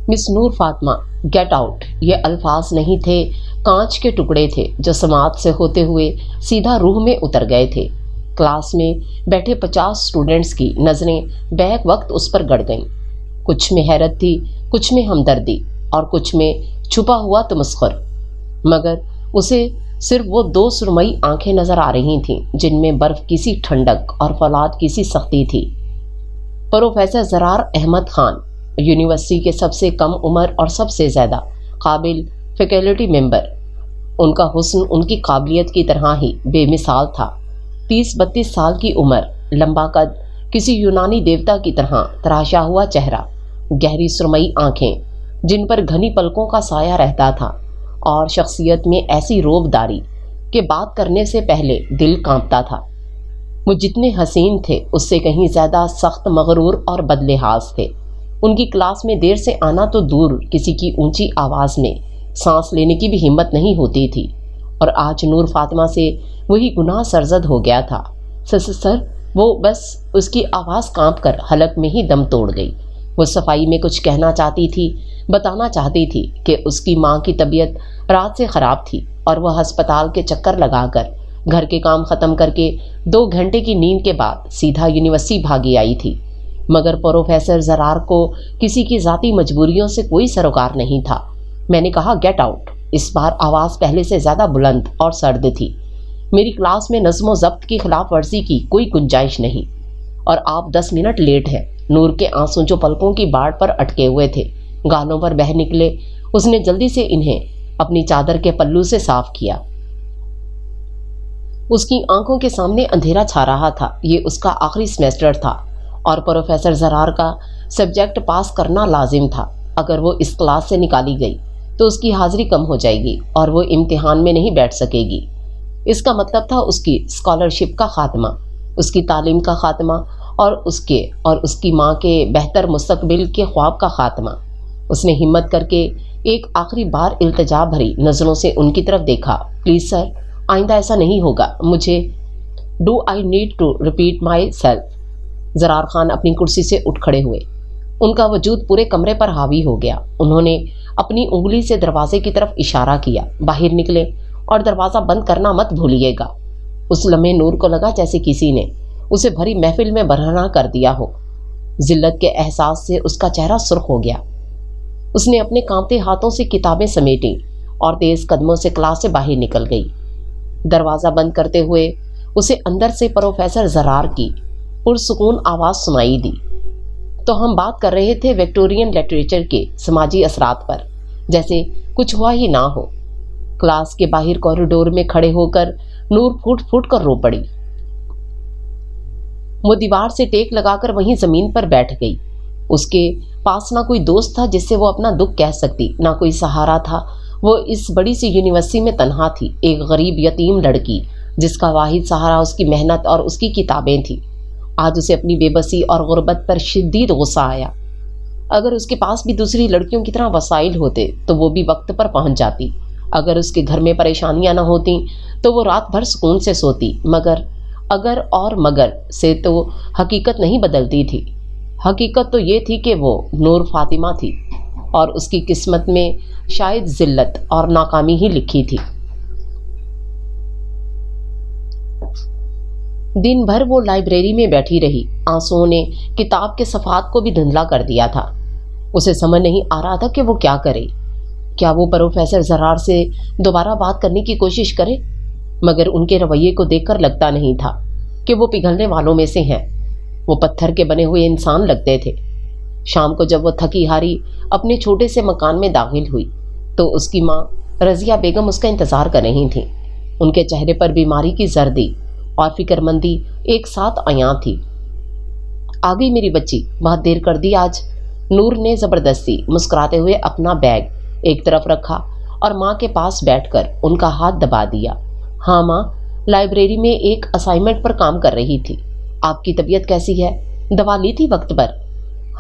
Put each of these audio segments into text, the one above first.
مس Noor Fatima get out یہ الفاظ نہیں تھے، کانچ کے ٹکڑے تھے جو سماعت سے ہوتے ہوئے سیدھا روح میں اتر گئے تھے۔ کلاس میں بیٹھے 50 اسٹوڈنٹس کی نظریں بیک وقت اس پر گڑ گئیں۔ کچھ میں حیرت تھی، کچھ میں ہمدردی اور کچھ میں چھپا ہوا تمسخر، مگر اسے صرف وہ 2 سرمئی آنکھیں نظر آ رہی تھیں جن میں برف کی سی ٹھنڈک اور فولاد کی سی سختی تھی۔ پروفیسر زرار احمد خان، یونیورسٹی کے سب سے کم عمر اور سب سے زیادہ قابل فیکلٹی ممبر، ان کا حسن ان کی قابلیت کی طرح ہی بے مثال تھا۔ 30-32 سال کی عمر، لمبا قد، کسی یونانی دیوتا کی طرح تراشا ہوا چہرہ، گہری سرمئی آنکھیں جن پر گھنی پلکوں کا سایہ رہتا تھا، اور شخصیت میں ایسی روب داری کہ بات کرنے سے پہلے دل کانپتا تھا۔ وہ جتنے حسین تھے اس سے کہیں زیادہ سخت مغرور اور بدلحاظ تھے۔ ان کی کلاس میں دیر سے آنا تو دور، کسی کی اونچی آواز میں سانس لینے کی بھی ہمت نہیں ہوتی تھی، اور آج نور فاطمہ سے وہی گناہ سرزد ہو گیا تھا۔ سر وہ بس اس کی آواز کانپ کر حلق میں ہی دم توڑ گئی۔ وہ صفائی میں کچھ کہنا چاہتی تھی، بتانا چاہتی تھی کہ اس کی ماں کی طبیعت رات سے خراب تھی اور وہ ہسپتال کے چکر لگا کر گھر کے کام ختم کر کے 2 گھنٹے کی نیند کے بعد سیدھا یونیورسٹی بھاگی آئی تھی، مگر پروفیسر زرار کو کسی کی ذاتی مجبوریوں سے کوئی سروکار نہیں تھا۔ میں نے کہا گیٹ آؤٹ۔ اس بار آواز پہلے سے زیادہ بلند اور سرد تھی۔ میری کلاس میں نظم و ضبط کی خلاف ورزی کی کوئی گنجائش نہیں، اور آپ 10 منٹ لیٹ ہیں۔ نور کے آنسو جو پلکوں کی باڑ پر اٹکے ہوئے تھے گالوں پر بہہ نکلے۔ اس نے جلدی سے انہیں اپنی چادر کے پلو سے صاف کیا۔ اس کی آنکھوں کے سامنے اندھیرا چھا رہا تھا۔ یہ اس کا آخری سیمیسٹر تھا اور پروفیسر زرار کا سبجیکٹ پاس کرنا لازم تھا۔ اگر وہ اس کلاس سے نکالی گئی تو اس کی حاضری کم ہو جائے گی اور وہ امتحان میں نہیں بیٹھ سکے گی۔ اس کا مطلب تھا اس کی اسکالرشپ کا خاتمہ، اس کی تعلیم کا خاتمہ، اور اس کی ماں کے بہتر مستقبل کے خواب کا خاتمہ۔ اس نے ہمت کر کے ایک آخری بار التجا بھری نظروں سے ان کی طرف دیکھا۔ پلیز سر، آئندہ ایسا نہیں ہوگا۔ مجھے do I need to repeat myself? Zarar Khan اپنی کرسی سے اٹھ کھڑے ہوئے۔ ان کا وجود پورے کمرے پر حاوی ہو گیا۔ انہوں نے اپنی انگلی سے دروازے کی طرف اشارہ کیا۔ باہر نکلے اور دروازہ بند کرنا مت بھولیے گا۔ اس لمحے نور کو لگا جیسے کسی نے اسے بھری محفل میں برہنہ کر دیا ہو۔ ذلت کے احساس سے اس کا چہرہ سرخ ہو گیا۔ اس نے اپنے کانپتے ہاتھوں سے کتابیں سمیٹیں اور تیز قدموں سے کلاس سے باہر نکل گئی۔ دروازہ بند کرتے ہوئے اسے اندر سے پروفیسر زرار کی پرسکون آواز سنائی دی۔ تو ہم بات کر رہے تھے وکٹورین لٹریچر کے سماجی اثرات پر، جیسے کچھ ہوا ہی نہ ہو۔ کلاس کے باہر کوریڈور میں کھڑے ہو کر نور پھوٹ پھوٹ کر رو پڑی۔ وہ دیوار سے ٹیک لگا کر وہیں زمین پر بیٹھ گئی۔ اس کے پاس نہ کوئی دوست تھا جس سے وہ اپنا دکھ کہہ سکتی، نہ کوئی سہارا تھا۔ وہ اس بڑی سی یونیورسٹی میں تنہا تھی، ایک غریب یتیم لڑکی جس کا واحد سہارا اس کی محنت اور اس کی کتابیں تھیں۔ آج اسے اپنی بے بسی اور غربت پر شدید غصہ آیا۔ اگر اس کے پاس بھی دوسری لڑکیوں کی طرح وسائل ہوتے تو وہ بھی وقت پر پہنچ جاتی۔ اگر اس کے گھر میں پریشانیاں نہ ہوتیں تو وہ رات بھر سکون سے سوتی، مگر اگر اور مگر سے تو حقیقت نہیں بدلتی تھی۔ حقیقت تو یہ تھی کہ وہ نور فاطمہ تھی اور اس کی قسمت میں شاید ذلت اور ناکامی ہی لکھی تھی۔ دن بھر وہ لائبریری میں بیٹھی رہی۔ آنسوؤں نے کتاب کے صفحات کو بھی دھندلا کر دیا تھا۔ اسے سمجھ نہیں آ رہا تھا کہ وہ کیا کرے۔ کیا وہ پروفیسر زرار سے دوبارہ بات کرنے کی کوشش کرے؟ مگر ان کے رویے کو دیکھ کر لگتا نہیں تھا کہ وہ پگھلنے والوں میں سے ہیں۔ وہ پتھر کے بنے ہوئے انسان لگتے تھے۔ شام کو جب وہ تھکی ہاری اپنے چھوٹے سے مکان میں داخل ہوئی تو اس کی ماں رضیہ بیگم اس کا انتظار کر رہی تھیں۔ ان کے چہرے پر بیماری کی زردی اور فکر مندی ایک ساتھ عیاں تھی۔ آ گئی میری بچی، بہت دیر کر دی آج۔ نور نے زبردستی مسکراتے ہوئے اپنا بیگ ایک طرف رکھا اور ماں کے پاس بیٹھ کر ان کا ہاتھ دبا دیا۔ ہاں ماں، لائبریری میں ایک اسائنمنٹ پر کام کر رہی تھی۔ آپ کی طبیعت کیسی ہے؟ دوا لی تھی وقت پر؟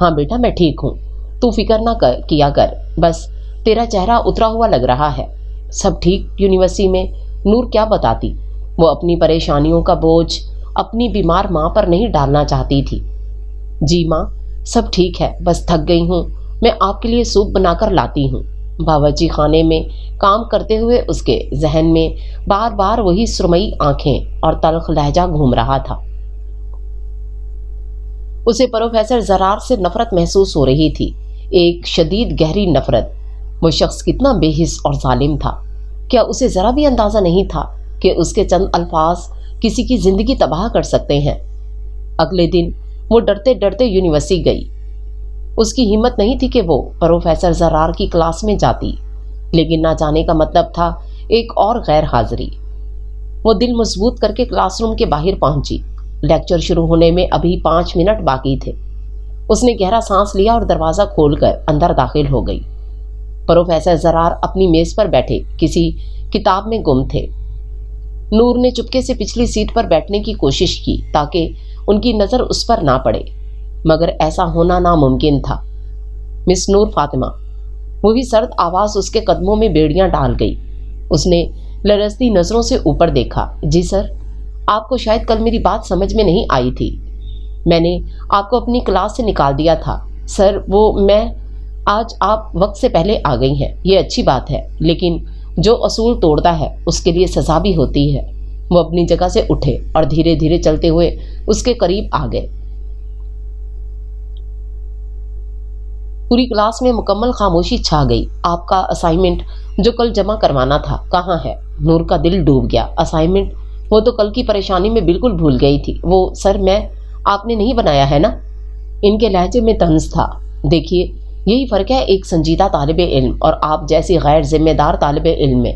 ہاں بیٹا، میں ٹھیک ہوں، تو فکر نہ کیا کر، بس تیرا چہرہ اترا ہوا لگ رہا ہے۔ سب ٹھیک یونیورسٹی میں؟ نور کیا بتاتی؟ وہ اپنی پریشانیوں کا بوجھ اپنی بیمار ماں پر نہیں ڈالنا چاہتی تھی۔ جی ماں، سب ٹھیک ہے، بس تھک گئی ہوں میں آپ کے لیے سوپ بنا کر لاتی ہوں۔ باورچی خانے میں کام کرتے ہوئے اس کے ذہن میں بار بار وہی سرمئی آنکھیں اور تلخ لہجہ گھوم رہا تھا۔ اسے پروفیسر زرار سے نفرت محسوس ہو رہی تھی، ایک شدید گہری نفرت۔ وہ شخص کتنا بے حس اور ظالم تھا۔ کیا اسے ذرا بھی اندازہ نہیں تھا کہ اس کے چند الفاظ کسی کی زندگی تباہ کر سکتے ہیں؟ اگلے دن وہ ڈرتے ڈرتے یونیورسٹی گئی۔ اس کی ہمت نہیں تھی کہ وہ پروفیسر زرار کی کلاس میں جاتی، لیکن نہ جانے کا مطلب تھا ایک اور غیر حاضری۔ وہ دل مضبوط کر کے کلاس روم کے باہر پہنچی۔ لیکچر شروع ہونے میں ابھی 5 منٹ باقی تھے۔ اس نے گہرا سانس لیا اور دروازہ کھول کر اندر داخل ہو گئی۔ پروفیسر زرار اپنی میز پر بیٹھے کسی کتاب میں گم تھے۔ نور نے چپکے سے پچھلی سیٹ پر بیٹھنے کی کوشش کی تاکہ ان کی نظر اس پر نہ پڑے، مگر ایسا ہونا ناممکن تھا۔ مس نور فاطمہ، وہی سرد آواز اس کے قدموں میں بیڑیاں ڈال گئی۔ اس نے لرزتی نظروں سے اوپر دیکھا۔ جی سر، آپ کو شاید کل میری بات سمجھ میں نہیں آئی تھی۔ میں نے آپ کو اپنی کلاس سے نکال دیا تھا سر۔ آج آپ وقت سے پہلے آ گئی ہیں، یہ اچھی بات ہے، لیکن جو اصول توڑتا ہے اس کے لیے سزا بھی ہوتی ہے۔ وہ اپنی جگہ سے اٹھے اور دھیرے دھیرے چلتے ہوئے اس کے قریب آ گئے۔ پوری کلاس میں مکمل خاموشی چھا گئی۔ آپ کا اسائنمنٹ جو کل جمع کروانا تھا کہاں ہے؟ نور کا دل ڈوب گیا۔ اسائنمنٹ؟ وہ تو کل کی پریشانی میں بالکل بھول گئی تھی۔ وہ سر، آپ نے نہیں بنایا ہے نا؟ ان کے لہجے میں طنز تھا۔ دیکھیے، یہی فرق ہے ایک سنجیدہ طالب علم اور آپ جیسی غیر ذمہ دار طالب علم میں۔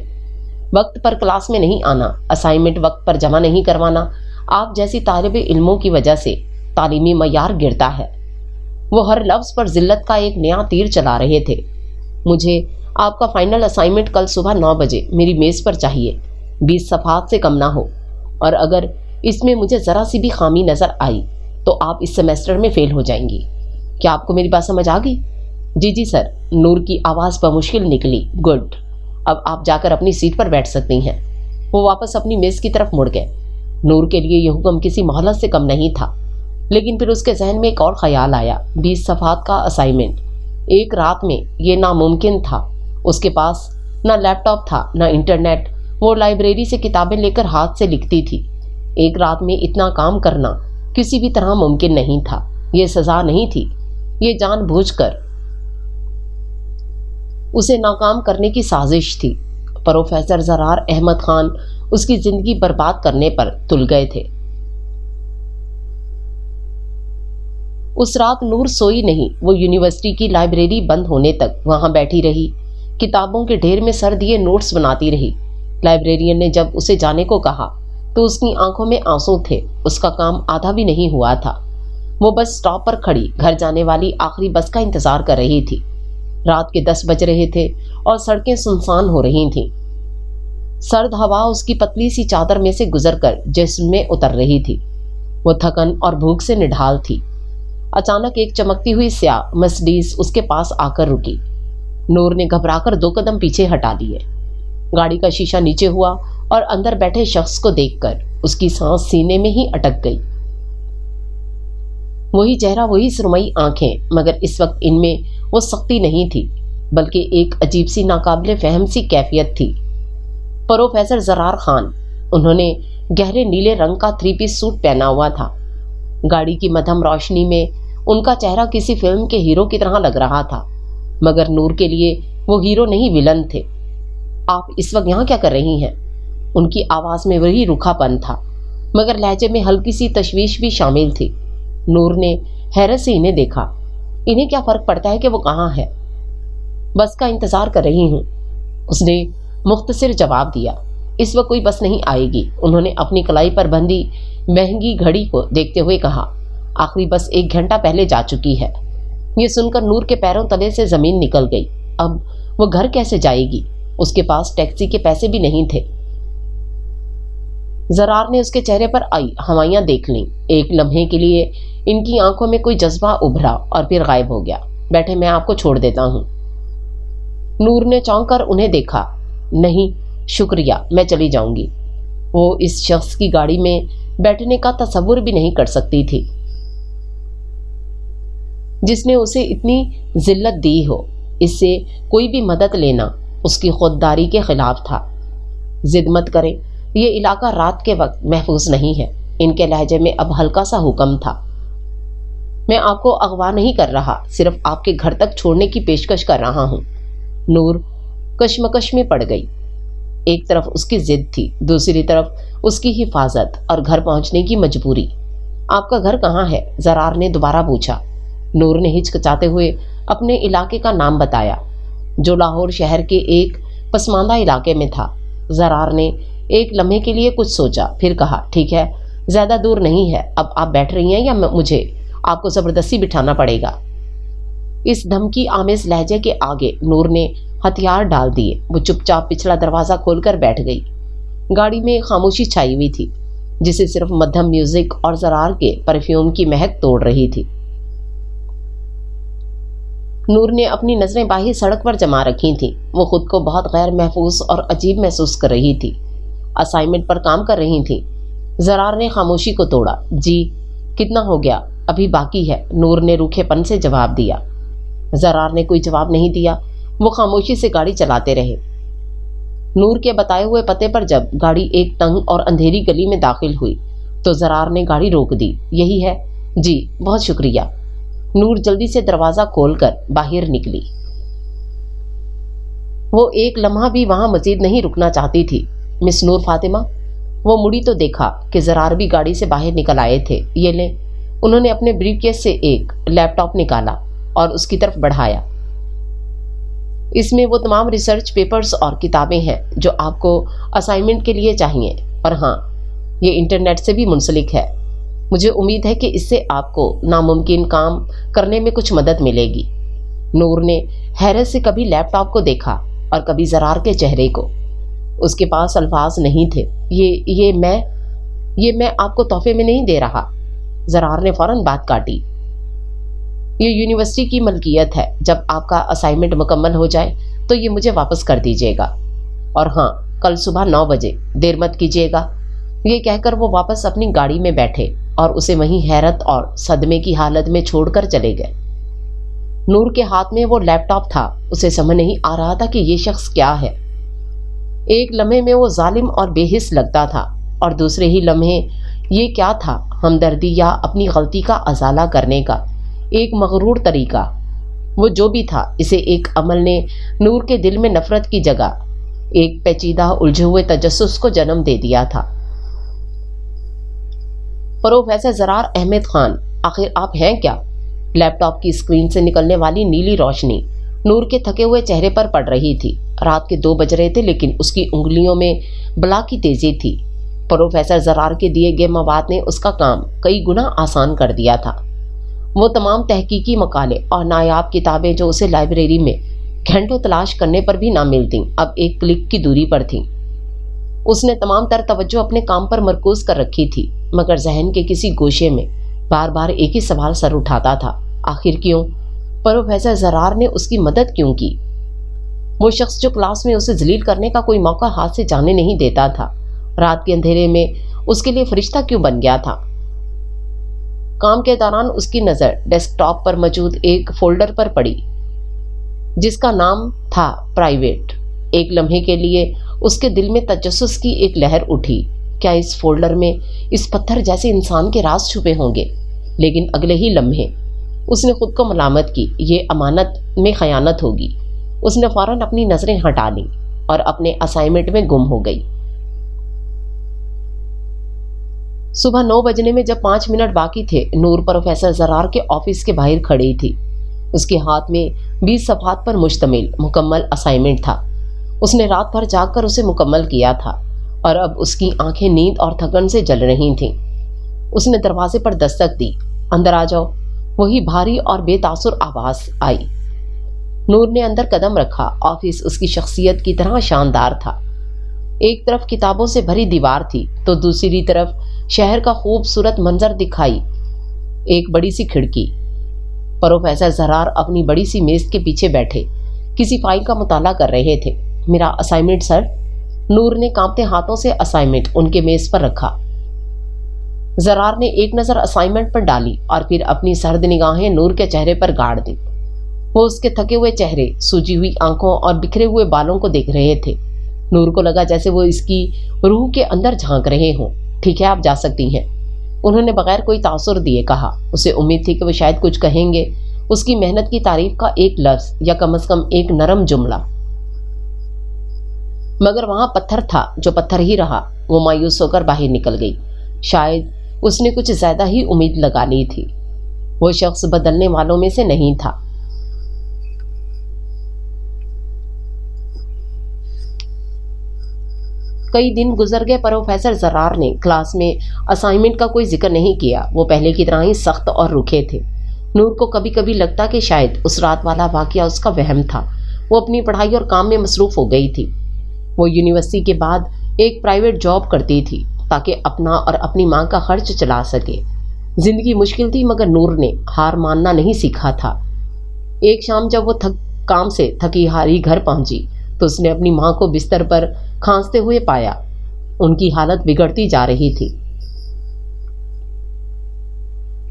وقت پر کلاس میں نہیں آنا، اسائنمنٹ وقت پر جمع نہیں کروانا، آپ جیسی طالب علموں کی وجہ سے تعلیمی معیار گرتا ہے۔ وہ ہر لفظ پر ذلت کا ایک نیا تیر چلا رہے تھے۔ مجھے آپ کا فائنل اسائنمنٹ کل صبح 9 بجے میری میز پر چاہیے، 20 صفحات سے کم نہ ہو، اور اگر اس میں مجھے ذرا سی بھی خامی نظر آئی تو آپ اس سیمیسٹر میں فیل ہو جائیں گی۔ کیا آپ کو میری بات سمجھ آ گئی؟ جی سر، نور کی آواز بمشکل نکلی۔ گڈ، اب آپ جا کر اپنی سیٹ پر بیٹھ سکتی ہیں۔ وہ واپس اپنی میز کی طرف مڑ گئے۔ نور کے لیے یہ حکم کسی مہلت سے کم نہیں تھا، لیکن پھر اس کے ذہن میں ایک اور خیال آیا۔ 20 صفحات کا اسائنمنٹ ایک رات میں، یہ ناممکن تھا۔ اس کے پاس نہ لیپ ٹاپ تھا نہ انٹرنیٹ۔ وہ لائبریری سے کتابیں لے کر ہاتھ سے لکھتی تھی۔ ایک رات میں اتنا کام کرنا کسی بھی طرح ممکن نہیں تھا۔ یہ سزا نہیں تھی، یہ جان بوجھ کر اسے ناکام کرنے کی سازش تھی۔ پروفیسر زرار احمد خان اس کی زندگی برباد کرنے پر تل گئے تھے۔ اس رات نور سوئی نہیں۔ وہ یونیورسٹی کی لائبریری بند ہونے تک وہاں بیٹھی رہی، کتابوں کے ڈھیر میں سر دیے نوٹس بناتی رہی۔ لائبریرین نے جب اسے جانے کو کہا تو اس کی آنکھوں میں آنسو تھے۔ اس کا کام آدھا بھی نہیں ہوا تھا۔ وہ بس سٹاپ پر کھڑی گھر جانے والی آخری بس کا انتظار کر رہی تھی۔ رات کے 10 بج رہے تھے اور سڑکیں سنسان ہو رہی تھیں۔ سرد ہوا اس کی پتلی سی چادر میں سے گزر کر جسم میں اتر رہی تھی۔ وہ تھکن اور بھوک سے نڈھال تھی۔ اچانک ایک چمکتی ہوئی سیاہ مرسڈیز اس کے پاس آ کر رکی۔ نور نے گھبرا کر 2 قدم پیچھے ہٹا لیے۔ گاڑی کا شیشہ نیچے ہوا اور اندر بیٹھے شخص کو دیکھ کر اس کی سانس سینے میں ہی اٹک گئی۔ وہی چہرہ، وہی سرمئی آنکھیں، مگر اس وقت ان میں وہ سختی نہیں تھی، بلکہ ایک عجیب سی ناقابل فہم سی کیفیت تھی۔ پروفیسر زرار خان۔ انہوں نے گہرے نیلے رنگ کا 3 پیس سوٹ پہنا ہوا تھا۔ گاڑی کی مدھم روشنی میں ان کا چہرہ کسی فلم کے ہیرو کی طرح لگ رہا تھا، مگر نور کے لیے وہ ہیرو نہیں، ویلن تھے۔ آپ اس وقت یہاں کیا کر رہی ہیں؟ ان کی آواز میں وہی روکھا پن تھا، مگر لہجے میں ہلکی سی تشویش بھی شامل تھی۔ نور نے حیرت سے انہیں دیکھا۔ انہیں کیا فرق پڑتا ہے کہ وہ کہاں ہے؟ بس کا انتظار کر رہی ہوں، اس نے مختصر جواب دیا۔ اس وقت کوئی بس نہیں آئے گی، انہوں نے اپنی کلائی پر بندھی مہنگی گھڑی کو دیکھتے ہوئے کہا۔ آخری بس 1 گھنٹہ پہلے جا چکی ہے۔ یہ سن کر نور کے پیروں تلے سے زمین نکل گئی۔ اب وہ گھر کیسے جائے گی؟ اس کے پاس ٹیکسی کے پیسے بھی نہیں تھے۔ زرار نے اس کے چہرے پر آئی ہوائیاں دیکھ لیں۔ ایک لمحے کے لیے ان کی آنکھوں میں کوئی جذبہ ابھرا اور پھر غائب ہو گیا۔ بیٹھے، میں آپ کو چھوڑ دیتا ہوں۔ نور نے چونک کر انہیں دیکھا۔ نہیں شکریہ، میں چلی جاؤں گی۔ وہ اس شخص کی گاڑی میں بیٹھنے کا تصور بھی نہیں کر سکتی تھی۔ جس نے اسے اتنی ذلت دی ہو، اس سے کوئی بھی مدد لینا اس کی خودداری کے خلاف تھا۔ ضد مت کریں، یہ علاقہ رات کے وقت محفوظ نہیں ہے، ان کے لہجے میں اب ہلکا سا حکم تھا۔ میں آپ کو اغوا نہیں کر رہا، صرف آپ کے گھر تک چھوڑنے کی پیشکش کر رہا ہوں۔ نور کشمکش میں پڑ گئی۔ ایک طرف اس کی ضد تھی، دوسری طرف اس کی حفاظت اور گھر پہنچنے کی مجبوری۔ آپ کا گھر کہاں ہے؟ زرار نے دوبارہ پوچھا۔ نور نے ہچکچاتے ہوئے اپنے علاقے کا نام بتایا، جو لاہور شہر کے ایک پسماندہ علاقے میں تھا۔ زرار نے ایک لمحے کے لیے کچھ سوچا، پھر کہا، ٹھیک ہے، زیادہ دور نہیں ہے، اب آپ بیٹھ رہی ہیں یا مجھے آپ کو زبردستی بٹھانا پڑے گا؟ اس دھمکی آمیز لہجے کے آگے نور نے ہتھیار ڈال دیے۔ وہ چپ چاپ پچھلا دروازہ کھول کر بیٹھ گئی۔ گاڑی میں خاموشی چھائی ہوئی تھی، جسے صرف مدھم میوزک اور زرار کے پرفیوم کی مہک توڑ رہی تھی۔ نور نے اپنی نظریں باہر سڑک پر جما رکھی تھیں۔ وہ خود کو بہت غیر محفوظ اور عجیب محسوس کر رہی تھی۔ اسائنمنٹ پر کام کر رہی تھی۔ زرار نے خاموشی کو توڑا۔ جی، کتنا ہو گیا؟ ابھی باقی ہے، نور نے روکھے پن سے جواب دیا۔ زرار نے کوئی جواب نہیں دیا۔ وہ خاموشی سے گاڑی چلاتے رہے۔ نور کے بتائے ہوئے پتے پر جب گاڑی ایک تنگ اور اندھیری گلی میں داخل ہوئی تو زرار نے گاڑی روک دی۔ یہی ہے؟ جی، بہت شکریہ۔ نور جلدی سے دروازہ کھول کر باہر نکلی۔ وہ ایک لمحہ بھی وہاں مزید نہیں رکنا چاہتی تھی۔ مس نور فاطمہ؟ وہ مڑی تو دیکھا کہ زرار بھی گاڑی سے باہر نکل آئے تھے۔ یہ لیں۔ انہوں نے اپنے بریف کیس سے ایک لیپ ٹاپ نکالا اور اس کی طرف بڑھایا۔ اس میں وہ تمام ریسرچ پیپرز اور کتابیں ہیں جو آپ کو اسائنمنٹ کے لیے چاہیے، اور ہاں، یہ انٹرنیٹ سے بھی منسلک ہے۔ مجھے امید ہے کہ اس سے آپ کو ناممکن کام کرنے میں کچھ مدد ملے گی۔ نور نے حیرت سے کبھی لیپ ٹاپ کو دیکھا اور کبھی زرار کے چہرے کو۔ اس کے پاس الفاظ نہیں تھے۔ یہ میں آپ کو تحفے میں نہیں دے رہا۔ زرار نے فوراً بات کاٹی۔ یہ یونیورسٹی کی ملکیت ہے۔ جب آپ کا اسائنمنٹ مکمل ہو جائے تو یہ مجھے واپس کر دیجیے گا، اور ہاں، کل صبح 9 بجے، دیر مت کیجیے گا۔ یہ کہہ کر وہ واپس اپنی گاڑی میں بیٹھے اور اسے وہیں حیرت اور صدمے کی حالت میں چھوڑ کر چلے گئے۔ نور کے ہاتھ میں وہ لیپ ٹاپ تھا۔ اسے سمجھ نہیں آ رہا تھا کہ یہ شخص کیا ہے۔ ایک لمحے میں وہ ظالم اور بے حس لگتا تھا، اور دوسرے ہی لمحے یہ کیا تھا؟ ہمدردی یا اپنی غلطی کا ازالہ کرنے کا ایک مغرور طریقہ۔ وہ جو بھی تھا، اسے ایک عمل نے نور کے دل میں نفرت کی جگہ ایک پیچیدہ الجھے ہوئے تجسس کو جنم دے دیا تھا۔ پروفیسر زرار احمد خان، آخر آپ ہیں کیا؟ لیپ ٹاپ کی اسکرین سے نکلنے والی نیلی روشنی نور کے تھکے ہوئے چہرے پر پڑ رہی تھی۔ رات کے 2 بج رہے تھے، لیکن اس کی انگلیوں میں بلا کی تیزی تھی۔ پروفیسر زرار کے دیے گئے مواد نے اس کا کام کئی گنا آسان کر دیا تھا۔ وہ تمام تحقیقی مقالے اور نایاب کتابیں جو اسے لائبریری میں گھنٹوں تلاش کرنے پر بھی نہ ملتیں، اب ایک کلک کی دوری پر تھیں۔ اس نے تمام تر توجہ اپنے کام پر مرکوز کر رکھی تھی، مگر ذہن کے کسی گوشے میں بار بار ایک ہی سوال سر اٹھاتا تھا، آخر کیوں؟ پروفیسر زرار نے اس کی مدد کیوں کی؟ وہ شخص جو کلاس میں اسے ذلیل کرنے کا کوئی موقع ہاتھ سے جانے نہیں دیتا تھا، رات کے اندھیرے میں اس کے لیے فرشتہ کیوں بن گیا تھا؟ کام کے دوران اس کی نظر ڈیسک ٹاپ پر موجود ایک فولڈر پر پڑی جس کا نام تھا پرائیویٹ۔ ایک لمحے کے لیے اس کے دل میں تجسس کی ایک لہر اٹھی، کیا اس فولڈر میں اس پتھر جیسے انسان کے راز چھپے ہوں گے؟ لیکن اگلے ہی لمحے اس نے خود کو ملامت کی، یہ امانت میں خیانت ہوگی۔ اس نے فوراً اپنی نظریں ہٹا لیں اور اپنے اسائنمنٹ میں گم ہو گئی۔ صبح 9 بجنے میں جب 5 منٹ باقی تھے، نور پروفیسر زرار کے آفس کے باہر کھڑی تھی۔ اس کے ہاتھ میں 20 صفحات پر مشتمل مکمل اسائنمنٹ تھا۔ اس نے رات بھر جاگ کر اسے مکمل کیا تھا، اور اب اس کی آنکھیں نیند اور تھکن سے جل رہی تھیں۔ اس نے دروازے پر دستک دی، اندر آ جاؤ۔ وہی بھاری اور بے تاثر آواز آئی۔ نور نے اندر قدم رکھا۔ آفس اس کی شخصیت کی طرح شاندار تھا۔ ایک طرف کتابوں سے بھری دیوار تھی تو دوسری طرف شہر کا خوبصورت منظر دکھائی ایک بڑی سی کھڑکی۔ پروفیسر زرار اپنی بڑی سی میز کے پیچھے بیٹھے کسی فائل کا مطالعہ کر رہے تھے۔ میرا اسائنمنٹ سر؟ نور نے کانپتے ہاتھوں سے اسائنمنٹ ان کے میز پر رکھا۔ زرار نے ایک نظر اسائنمنٹ پر ڈالی اور پھر اپنی سرد نگاہیں نور کے چہرے پر گاڑ دی۔ وہ اس کے تھکے ہوئے چہرے، سوجی ہوئی آنکھوں اور بکھرے ہوئے بالوں کو دیکھ رہے تھے۔ نور کو لگا جیسے وہ اس کی روح کے اندر جھانک رہے ہوں۔ ٹھیک ہے، آپ جا سکتی ہیں، انہوں نے بغیر کوئی تاثر دیے کہا۔ اسے امید تھی کہ وہ شاید کچھ کہیں گے، اس کی محنت کی تعریف کا ایک لفظ یا کم از کم ایک نرم جملہ، مگر وہاں پتھر تھا جو پتھر ہی رہا۔ وہ مایوس ہو کر باہر نکل گئی۔ شاید اس نے کچھ زیادہ ہی امید لگا لی تھی۔ وہ شخص بدلنے والوں میں سے نہیں تھا۔ کئی دن گزر گئے۔ پروفیسر زرار نے کلاس میں اسائنمنٹ کا کوئی ذکر نہیں کیا۔ وہ پہلے کی طرح ہی سخت اور رکھے تھے۔ نور کو کبھی کبھی لگتا کہ شاید اس رات والا واقعہ اس کا وہم تھا۔ وہ اپنی پڑھائی اور کام میں مصروف ہو گئی تھی۔ وہ یونیورسٹی کے بعد ایک پرائیویٹ جاب کرتی تھی تاکہ اپنا اور اپنی ماں کا خرچ چلا سکے۔ زندگی مشکل تھی مگر نور نے ہار ماننا نہیں سیکھا تھا۔ ایک شام جب وہ کام سے تھکی ہاری گھر پہنچی تو اس نے اپنی ماں کو بستر پر کھانستے ہوئے پایا۔ ان کی حالت بگڑتی جا رہی تھی۔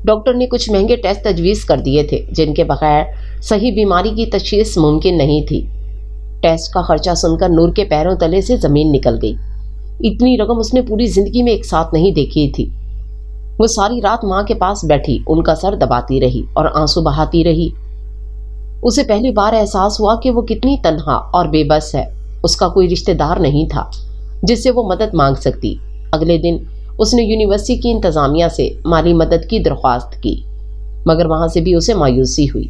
ڈاکٹر نے کچھ مہنگے ٹیسٹ تجویز کر دیے تھے جن کے بغیر صحیح بیماری کی تشخیص ممکن نہیں تھی۔ ٹیسٹ کا خرچہ سن کر نور کے پیروں تلے سے زمین نکل گئی۔ اتنی رقم اس نے پوری زندگی میں ایک ساتھ نہیں دیکھی تھی۔ وہ ساری رات ماں کے پاس بیٹھی ان کا سر دباتی رہی اور آنسو بہاتی رہی۔ اسے پہلی بار احساس ہوا کہ وہ کتنی تنہا اور بے بس ہے۔ اس کا کوئی رشتہ دار نہیں تھا جس سے وہ مدد مانگ سکتی۔ اگلے دن اس نے یونیورسٹی کی انتظامیہ سے مالی مدد کی درخواست کی مگر وہاں سے بھی اسے مایوسی ہوئی۔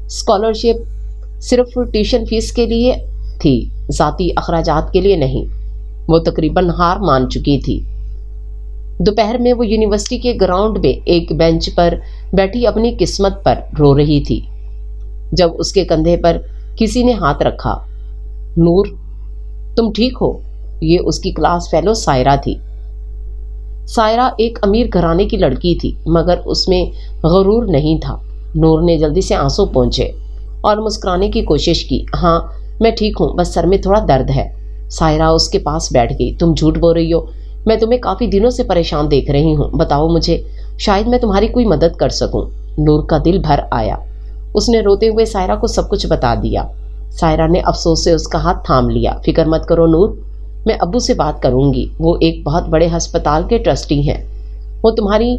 اسکالرشپ صرف ٹیوشن فیس کے لیے تھی، ذاتی اخراجات کے لیے نہیں۔ وہ تقریباً ہار مان چکی تھی۔ دوپہر میں وہ یونیورسٹی کے گراؤنڈ میں ایک بینچ پر بیٹھی اپنی قسمت پر رو رہی تھی جب اس کے کندھے پر کسی نے ہاتھ رکھا۔ نور، تم ٹھیک ہو؟ یہ اس کی کلاس فیلو سائرہ تھی۔ سائرہ ایک امیر گھرانے کی لڑکی تھی مگر اس میں غرور نہیں تھا۔ نور نے جلدی سے آنسو پونچھے اور مسکرانے کی کوشش کی۔ ہاں میں ٹھیک ہوں، بس سر میں تھوڑا درد ہے۔ سائرہ اس کے پاس بیٹھ گئی۔ تم جھوٹ بول رہی ہو، میں تمہیں کافی دنوں سے پریشان دیکھ رہی ہوں، بتاؤ مجھے، شاید میں تمہاری کوئی مدد کر سکوں۔ نور کا دل بھر آیا۔ اس نے روتے ہوئے سائرہ کو سب کچھ بتا دیا۔ سائرہ نے افسوس سے اس کا ہاتھ تھام لیا۔ فکر مت کرو نور، میں ابو سے بات کروں گی، وہ ایک بہت بڑے ہسپتال کے ٹرسٹی ہیں، وہ تمہاری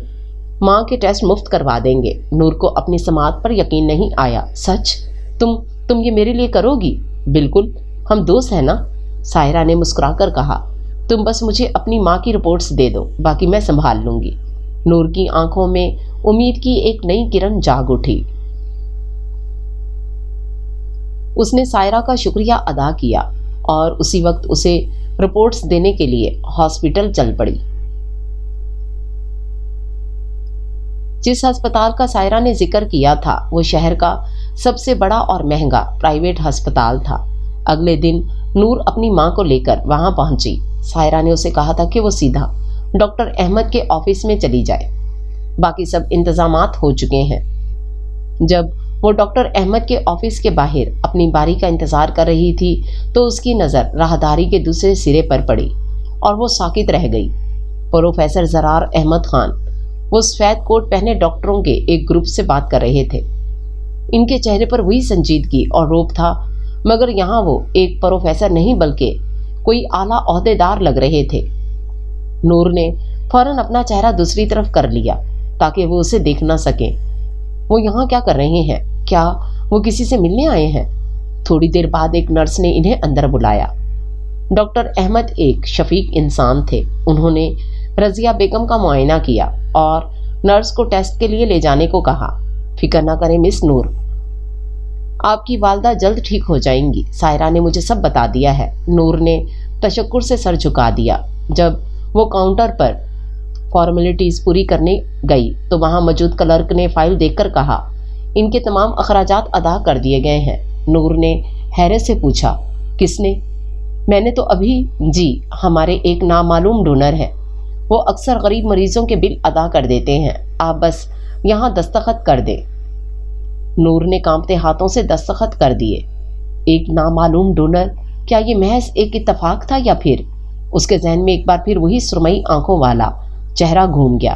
ماں کے ٹیسٹ مفت کروا دیں گے۔ نور کو اپنی سماعت پر یقین نہیں آیا۔ سچ؟ تم یہ میرے لیے کرو گی؟ بالکل، ہم دوست ہیں نا، سائرہ نے مسکرا کر کہا۔ تم بس مجھے اپنی ماں کی رپورٹس دے دو، باقی میں سنبھال لوں گی۔ نور کی آنکھوں میں امید کی ایک نئی کرن جاگ اٹھی۔ اس نے سائرہ کا شکریہ ادا کیا اور اسی وقت اسے رپورٹس دینے کے لیے ہاسپٹل چل پڑی۔ جس ہسپتال کا سائرہ نے ذکر کیا تھا وہ شہر کا سب سے بڑا اور مہنگا پرائیویٹ ہسپتال تھا۔ اگلے دن نور اپنی ماں کو لے کر وہاں پہنچی۔ سائرہ نے اسے کہا تھا کہ وہ سیدھا ڈاکٹر احمد کے آفس میں چلی جائے، باقی سب انتظامات ہو چکے ہیں۔ جب وہ ڈاکٹر احمد کے آفس کے باہر اپنی باری کا انتظار کر رہی تھی تو اس کی نظر راہداری کے دوسرے سرے پر پڑی اور وہ ساکت رہ گئی۔ پروفیسر زرار احمد خان وہ سفید کوٹ پہنے ڈاکٹروں کے ایک گروپ سے بات کر رہے تھے۔ ان کے چہرے پر وہی سنجیدگی اور روب تھا مگر یہاں وہ ایک پروفیسر نہیں بلکہ کوئی اعلیٰ عہدیدار لگ رہے تھے۔ نور نے فوراً اپنا چہرہ دوسری طرف کر لیا تاکہ وہ اسے دیکھ نہ سکیں۔ وہ یہاں کیا کر رہے ہیں؟ کیا وہ کسی سے ملنے آئے ہیں؟ تھوڑی دیر بعد ایک نرس نے انہیں اندر بلایا۔ ڈاکٹر احمد ایک شفیق انسان تھے۔ انہوں نے رضیہ بیگم کا معائنہ کیا اور نرس کو ٹیسٹ کے لیے لے جانے کو کہا۔ فکر نہ کریں مس نور، آپ کی والدہ جلد ٹھیک ہو جائیں گی، سائرہ نے مجھے سب بتا دیا ہے۔ نور نے تشکر سے سر جھکا دیا۔ جب وہ کاؤنٹر پر فارمیلٹیز پوری کرنے گئی تو وہاں موجود کلرک نے فائل دیکھ کر کہا، ان کے تمام اخراجات ادا کر دیے گئے ہیں۔ نور نے حیرت سے پوچھا، کس نے؟ میں نے تو ابھی، جی، ہمارے ایک نامعلوم ڈونر ہے، وہ اکثر غریب مریضوں کے بل ادا کر دیتے ہیں، آپ بس یہاں دستخط کر دیں۔ نور نے کانپتے ہاتھوں سے دستخط کر دیے۔ ایک نامعلوم ڈونر، کیا یہ محض ایک اتفاق تھا یا پھر اس کے ذہن میں ایک بار پھر وہی سرمئی آنکھوں والا چہرہ گھوم گیا۔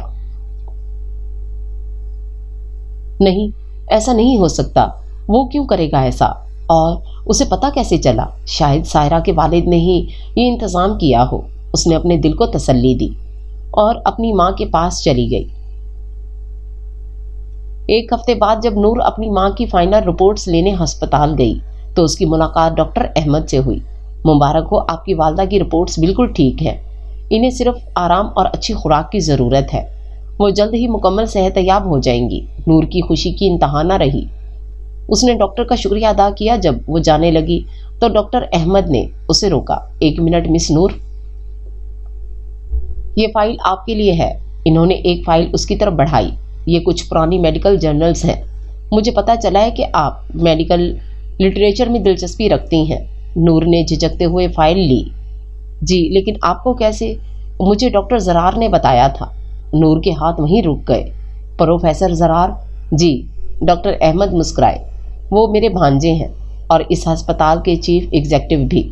نہیں، ایسا نہیں ہو سکتا، وہ کیوں کرے گا ایسا؟ اور اسے پتا کیسے چلا؟ شاید سائرہ کے والد نے ہی یہ انتظام کیا ہو۔ اس نے اپنے دل کو تسلی دی اور اپنی ماں کے پاس چلی گئی۔ ایک ہفتے بعد جب نور اپنی ماں کی فائنل رپورٹس لینے ہسپتال گئی تو اس کی ملاقات ڈاکٹر احمد سے ہوئی۔ مبارک ہو، آپ کی والدہ کی رپورٹس بالکل ٹھیک ہیں، انہیں صرف آرام اور اچھی خوراک کی ضرورت ہے، وہ جلد ہی مکمل صحت یاب ہو جائیں گی۔ نور کی خوشی کی انتہا نہ رہی۔ اس نے ڈاکٹر کا شکریہ ادا کیا۔ جب وہ جانے لگی تو ڈاکٹر احمد نے اسے روکا۔ ایک منٹ مس نور، یہ فائل آپ کے لیے ہے۔ انہوں نے ایک فائل اس کی طرف بڑھائی۔ یہ کچھ پرانی میڈیکل جرنلز ہیں، مجھے پتا چلا ہے کہ آپ میڈیکل لٹریچر میں دلچسپی رکھتی ہیں۔ نور نے جھجکتے ہوئے فائل لی۔ جی، لیکن آپ کو کیسے؟ مجھے ڈاکٹر زرار نے بتایا تھا۔ نور کے ہاتھ وہیں رک گئے۔ پروفیسر زرار؟ جی، ڈاکٹر احمد مسکرائے، وہ میرے بھانجے ہیں اور اس ہسپتال کے چیف ایگزیکٹو بھی۔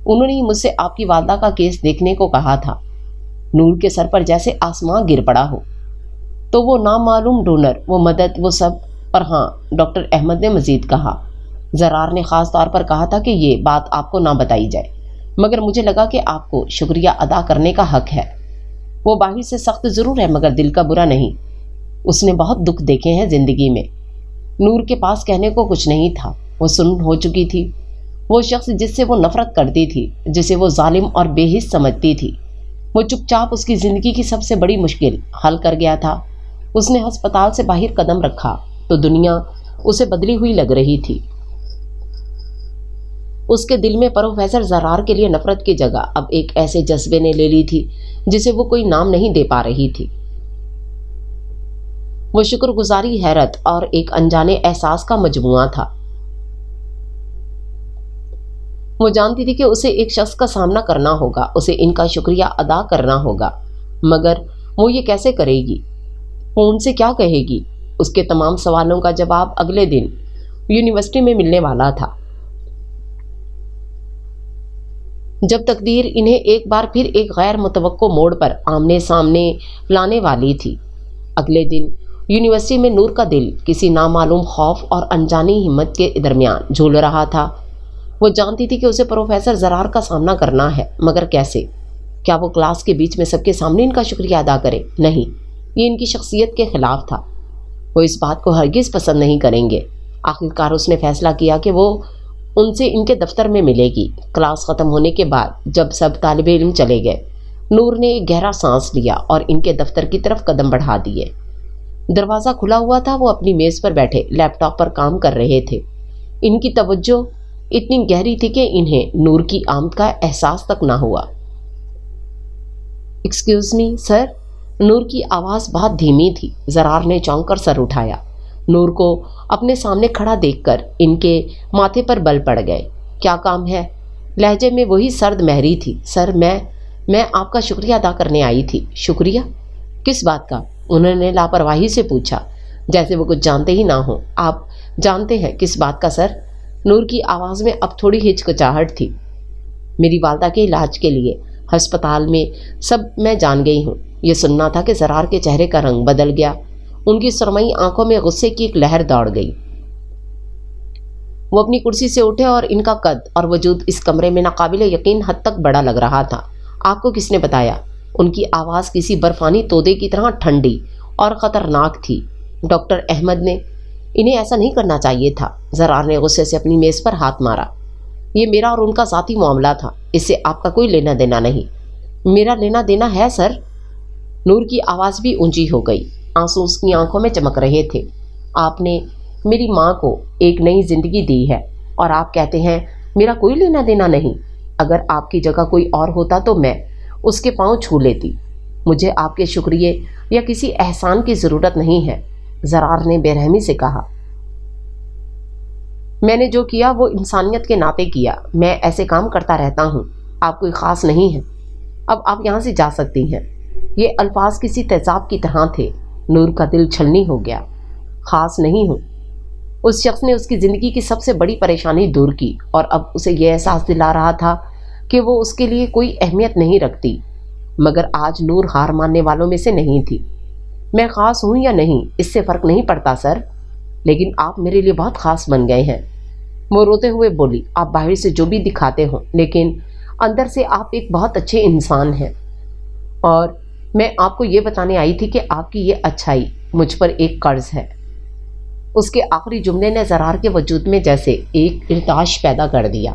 انہوں نے ہی مجھ سے آپ کی والدہ کا کیس دیکھنے کو کہا تھا۔ نور کے سر پر جیسے آسمان گر پڑا ہو۔ تو وہ نامعلوم ڈونر، وہ مدد، وہ سب۔ اور ہاں، ڈاکٹر احمد نے مزید کہا، زرار نے خاص طور پر کہا تھا کہ یہ بات آپ کو نہ بتائی جائے، مگر مجھے لگا کہ آپ کو شکریہ ادا کرنے کا حق ہے۔ وہ باہر سے سخت ضرور ہے مگر دل کا برا نہیں۔ اس نے بہت دکھ دیکھے ہیں زندگی میں۔ نور کے پاس کہنے کو کچھ نہیں تھا، وہ سن ہو چکی تھی۔ وہ شخص جس سے وہ نفرت کرتی تھی، جسے وہ ظالم اور بے حس سمجھتی تھی، وہ چپ چاپ اس کی زندگی کی سب سے بڑی مشکل حل کر گیا تھا۔ اس نے ہسپتال سے باہر قدم رکھا تو دنیا اسے بدلی ہوئی لگ رہی تھی۔ اس کے دل میں پروفیسر زرار کے لیے نفرت کی جگہ اب ایک ایسے جذبے نے لے لی تھی جسے وہ کوئی نام نہیں دے پا رہی تھی۔ وہ شکر گزاری، حیرت اور ایک انجانے احساس کا مجموعہ تھا۔ وہ جانتی تھی کہ اسے ایک شخص کا سامنا کرنا ہوگا، اسے ان کا شکریہ ادا کرنا ہوگا، مگر وہ یہ کیسے کرے گی؟ وہ ان سے کیا کہے گی؟ اس کے تمام سوالوں کا جواب اگلے دن یونیورسٹی میں ملنے والا تھا، جب تقدیر انہیں ایک بار پھر ایک غیر متوقع موڑ پر آمنے سامنے لانے والی تھی۔ اگلے دن یونیورسٹی میں نور کا دل کسی نامعلوم خوف اور انجانی ہمت کے درمیان جھول رہا تھا۔ وہ جانتی تھی کہ اسے پروفیسر زرار کا سامنا کرنا ہے، مگر کیسے؟ کیا وہ کلاس کے بیچ میں سب کے سامنے ان کا شکریہ ادا کرے؟ نہیں، یہ ان کی شخصیت کے خلاف تھا۔ وہ اس بات کو ہرگز پسند نہیں کریں گے۔ آخرکار اس نے فیصلہ کیا کہ وہ ان سے ان کے دفتر میں ملے گی۔ کلاس ختم ہونے کے بعد جب سب طالب علم چلے گئے، نور نے ایک گہرا سانس لیا اور ان کے دفتر کی طرف قدم بڑھا دیے۔ دروازہ کھلا ہوا تھا، وہ اپنی میز پر بیٹھے لیپ ٹاپ پر کام کر رہے تھے۔ ان کی توجہ اتنی گہری تھی کہ انہیں نور کی آمد کا احساس تک نہ ہوا۔ ایکسکیوز می سر؟ نور کی آواز بہت دھیمی تھی۔ زرار نے چونک کر سر اٹھایا۔ نور کو اپنے سامنے کھڑا دیکھ کر ان کے ماتھے پر بل پڑ گئے۔ کیا کام ہے؟ لہجے میں وہی سرد مہری تھی۔ سر، میں آپ کا شکریہ ادا کرنے آئی تھی۔ شکریہ؟ کس بات کا؟ انہوں نے لاپرواہی سے پوچھا، جیسے وہ کچھ جانتے ہی نہ ہوں۔ آپ جانتے ہیں کس بات کا سر؟ نور کی آواز میں اب تھوڑی ہچکچاہٹ تھی۔ میری والدہ کے علاج کے لیے ہسپتال میں سب میں جان گئی ہوں۔ یہ سننا تھا کہ زرار کے چہرے کا رنگ بدل گیا۔ ان کی سرمئی آنکھوں میں غصے کی ایک لہر دوڑ گئی۔ وہ اپنی کرسی سے اٹھے اور ان کا قد اور وجود اس کمرے میں ناقابل یقین حد تک بڑا لگ رہا تھا۔ آپ کو کس نے بتایا؟ ان کی آواز کسی برفانی تودے کی طرح ٹھنڈی اور خطرناک تھی۔ ڈاکٹر احمد نے، انہیں ایسا نہیں کرنا چاہیے تھا۔ زرار نے غصے سے اپنی میز پر ہاتھ مارا۔ یہ میرا اور ان کا ذاتی معاملہ تھا، اس سے آپ کا کوئی لینا دینا نہیں۔ میرا لینا دینا ہے سر۔ نور کی آواز بھی اونچی ہو گئی، آنسو اس کی آنکھوں میں چمک رہے تھے۔ آپ نے میری ماں کو ایک نئی زندگی دی ہے اور آپ کہتے ہیں میرا کوئی لینا دینا نہیں؟ اگر آپ کی جگہ کوئی اور ہوتا تو میں اس کے پاؤں چھو لیتی۔ مجھے آپ کے شکریہ یا کسی احسان کی ضرورت نہیں ہے، زرار نے بے رحمی سے کہا۔ میں نے جو کیا وہ انسانیت کے ناطے کیا، میں ایسے کام کرتا رہتا ہوں۔ آپ کوئی خاص نہیں ہیں، اب آپ یہاں سے جا سکتی ہیں۔ یہ الفاظ کسی تیزاب کی طرح تھے۔ نور کا دل چھلنی ہو گیا۔ خاص نہیں ہوں۔ اس شخص نے اس کی زندگی کی سب سے بڑی پریشانی دور کی اور اب اسے یہ احساس دلا رہا تھا کہ وہ اس کے لیے کوئی اہمیت نہیں رکھتی، مگر آج نور ہار ماننے والوں میں سے نہیں تھی۔ میں خاص ہوں یا نہیں اس سے فرق نہیں پڑتا سر، لیکن آپ میرے لیے بہت خاص بن گئے ہیں۔ وہ روتے ہوئے بولی، آپ باہر سے جو بھی دکھاتے ہوں لیکن اندر سے آپ ایک بہت اچھے انسان ہیں، اور میں آپ کو یہ بتانے آئی تھی کہ آپ کی یہ اچھائی مجھ پر ایک قرض ہے۔ اس کے آخری جملے نے زرار کے وجود میں جیسے ایک ارتعاش پیدا کر دیا۔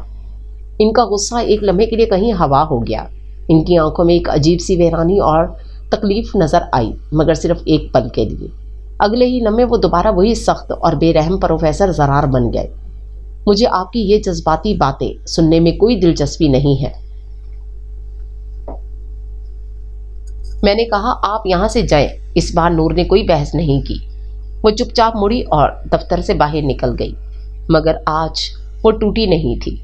ان کا غصہ ایک لمحے کے لیے کہیں ہوا ہو گیا۔ ان کی آنکھوں میں ایک عجیب سی ویرانی اور تکلیف نظر آئی، مگر صرف ایک پل کے لیے۔ اگلے ہی لمحے وہ دوبارہ وہی سخت اور بے رحم پروفیسر زرار بن گئے۔ مجھے آپ کی یہ جذباتی باتیں سننے میں کوئی دلچسپی نہیں ہے، میں نے کہا۔ آپ یہاں سے جائیں۔ اس بار نور نے کوئی بحث نہیں کی۔ وہ چپ چاپ مڑی اور دفتر سے باہر نکل گئی، مگر آج وہ ٹوٹی نہیں تھی،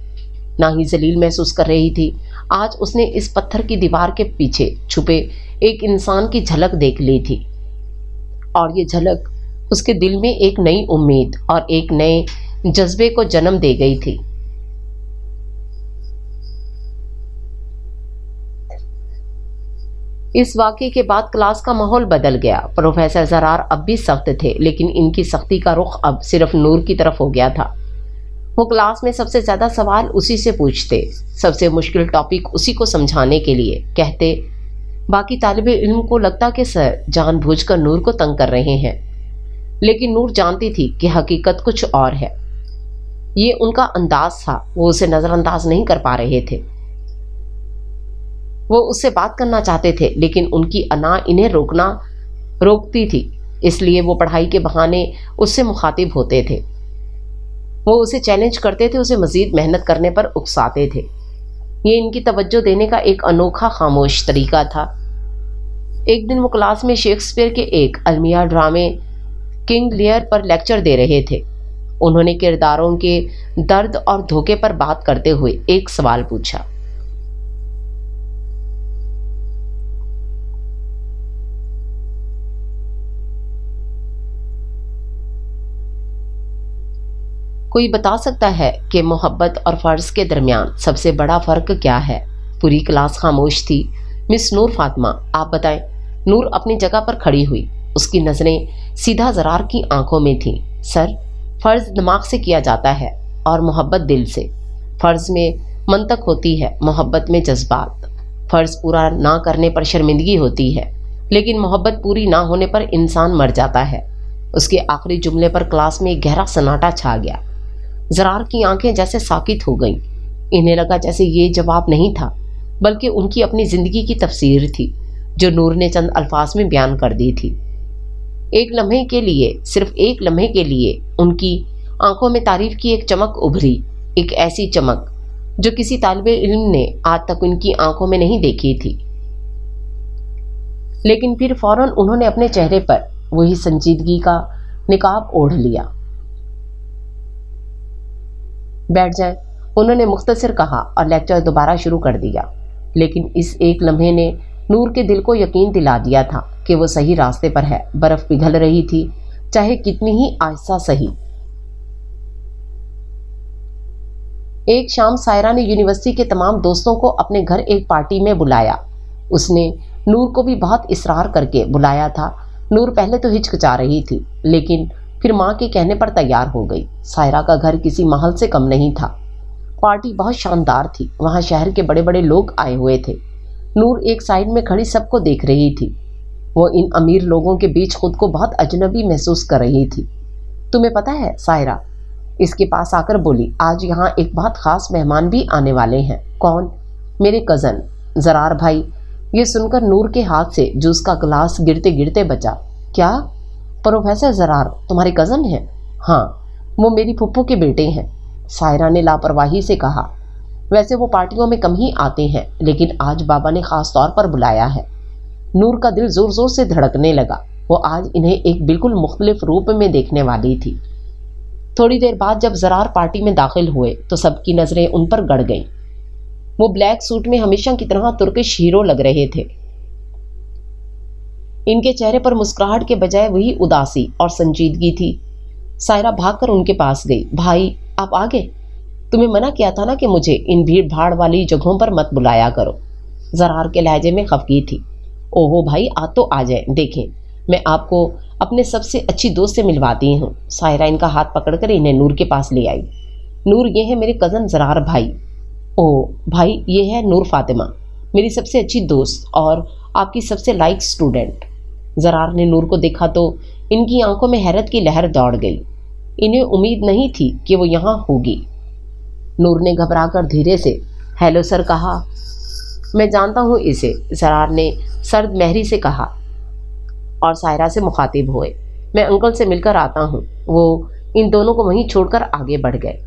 نہ ہی ذلیل محسوس کر رہی تھی۔ آج اس نے اس پتھر کی دیوار کے پیچھے چھپے ایک انسان کی جھلک دیکھ لی تھی، اور یہ جھلک اس کے دل میں ایک نئی امید اور ایک نئے جذبے کو جنم دے گئی تھی۔ اس واقعے کے بعد کلاس کا ماحول بدل گیا۔ پروفیسر زرار اب بھی سخت تھے، لیکن ان کی سختی کا رخ اب صرف نور کی طرف ہو گیا تھا۔ وہ کلاس میں سب سے زیادہ سوال اسی سے پوچھتے، سب سے مشکل ٹاپک اسی کو سمجھانے کے لیے کہتے۔ باقی طالب علم کو لگتا کہ سر جان بوجھ کر نور کو تنگ کر رہے ہیں، لیکن نور جانتی تھی کہ حقیقت کچھ اور ہے۔ یہ ان کا انداز تھا، وہ اسے نظر انداز نہیں کر پا رہے تھے۔ وہ اس سے بات کرنا چاہتے تھے، لیکن ان کی انا انہیں روکتی تھی، اس لیے وہ پڑھائی کے بہانے اس سے مخاطب ہوتے تھے۔ وہ اسے چیلنج کرتے تھے، اسے مزید محنت کرنے پر اکساتے تھے۔ یہ ان کی توجہ دینے کا ایک انوکھا خاموش طریقہ تھا۔ ایک دن وہ کلاس میں شیکسپیئر کے ایک المیہ ڈرامے کنگ لیئر پر لیکچر دے رہے تھے۔ انہوں نے کرداروں کے درد اور دھوکے پر بات کرتے ہوئے ایک سوال پوچھا۔ کوئی بتا سکتا ہے کہ محبت اور فرض کے درمیان سب سے بڑا فرق کیا ہے؟ پوری کلاس خاموش تھی۔ مس نور فاطمہ، آپ بتائیں۔ نور اپنی جگہ پر کھڑی ہوئی، اس کی نظریں سیدھا زرار کی آنکھوں میں تھیں۔ سر، فرض دماغ سے کیا جاتا ہے اور محبت دل سے۔ فرض میں منطق ہوتی ہے، محبت میں جذبات۔ فرض پورا نہ کرنے پر شرمندگی ہوتی ہے، لیکن محبت پوری نہ ہونے پر انسان مر جاتا ہے۔ اس کے آخری جملے پر کلاس میں ایک گہرا سناٹا چھا گیا۔ زرار کی آنکھیں جیسے ساکت ہو گئیں۔ انہیں لگا جیسے یہ جواب نہیں تھا، بلکہ ان کی اپنی زندگی کی تفسیر تھی، جو نور نے چند الفاظ میں بیان کر دی تھی۔ ایک لمحے کے لیے، صرف ایک لمحے کے لیے، ان کی آنکھوں میں تعریف کی ایک چمک ابھری، ایک ایسی چمک جو کسی طالب علم نے آج تک ان کی آنکھوں میں نہیں دیکھی تھی۔ لیکن پھر فوراً انہوں نے اپنے چہرے پر وہی سنجیدگی کا نقاب اوڑھ لیا۔ بیٹھ جائیں، انہوں نے مختصر کہا اور لیکچر دوبارہ شروع کر دیا۔ لیکن اس ایک لمحے نے نور کے دل کو یقین دلا دیا تھا کہ وہ صحیح راستے پر ہے۔ برف پگھل رہی تھی، چاہے کتنی ہی آہستہ سہی۔ ایک شام سائرہ نے یونیورسٹی کے تمام دوستوں کو اپنے گھر ایک پارٹی میں بلایا۔ اس نے نور کو بھی بہت اصرار کر کے بلایا تھا۔ نور پہلے تو ہچکچا رہی تھی، لیکن پھر ماں کے کہنے پر تیار ہو گئی۔ سائرہ کا گھر کسی محل سے کم نہیں تھا۔ پارٹی بہت شاندار تھی، وہاں شہر کے بڑے بڑے لوگ آئے ہوئے تھے۔ نور ایک سائیڈ میں کھڑی سب کو دیکھ رہی تھی۔ وہ ان امیر لوگوں کے بیچ خود کو بہت اجنبی محسوس کر رہی تھی۔ تمہیں پتہ ہے سائرہ، اس کے پاس آ کر بولی، آج یہاں ایک بہت خاص مہمان بھی آنے والے ہیں۔ کون؟ میرے کزن زرار بھائی۔ یہ سن کر نور کے ہاتھ سے جوس کا گلاس گرتے گرتے بچا۔ کیا؟ پروفیسر زرار تمہارے کزن ہیں؟ ہاں، وہ میری پھپھو کے بیٹے ہیں، سائرہ نے لاپرواہی سے کہا۔ ویسے وہ پارٹیوں میں کم ہی آتے ہیں، لیکن آج بابا نے خاص طور پر بلایا ہے۔ نور کا دل زور زور سے دھڑکنے لگا۔ وہ آج انہیں ایک بالکل مختلف روپ میں دیکھنے والی تھی۔ تھوڑی دیر بعد جب زرار پارٹی میں داخل ہوئے تو سب کی نظریں ان پر گڑ گئیں۔ وہ بلیک سوٹ میں ہمیشہ کی طرح ترکش ہیرو لگ رہے تھے۔ ان کے چہرے پر مسکراہٹ کے بجائے وہی اداسی اور سنجیدگی تھی۔ سائرہ بھاگ کر ان کے پاس گئی۔ بھائی، آپ آ گئے؟ تمہیں منع کیا تھا نا کہ مجھے ان بھیڑ بھاڑ والی جگہوں پر مت بلایا کرو۔ زرار کے لہجے میں خفگی تھی۔ اوہو بھائی، آج تو آ جائیں، دیکھیں میں آپ کو اپنے سب سے اچھی دوست سے ملواتی ہوں۔ سائرہ ان کا ہاتھ پکڑ کر انہیں نور کے پاس لے آئی۔ نور، یہ ہے میرے کزن زرار بھائی۔ او بھائی، یہ ہے نور فاطمہ، میری سب سے اچھی دوست اور آپ کی سب سے لائق اسٹوڈنٹ۔ زرار نے نور کو دیکھا تو ان کی آنکھوں میں حیرت کی لہر دوڑ گئی۔ انہیں امید نہیں تھی کہ وہ یہاں ہوگی۔ نور نے گھبرا کر دھیرے سے ہیلو سر کہا۔ میں جانتا ہوں اسے، زرار نے سرد مہری سے کہا اور سائرہ سے مخاطب ہوئے۔ میں انکل سے مل کر آتا ہوں۔ وہ ان دونوں کو وہیں چھوڑ کر آگے بڑھ گئے۔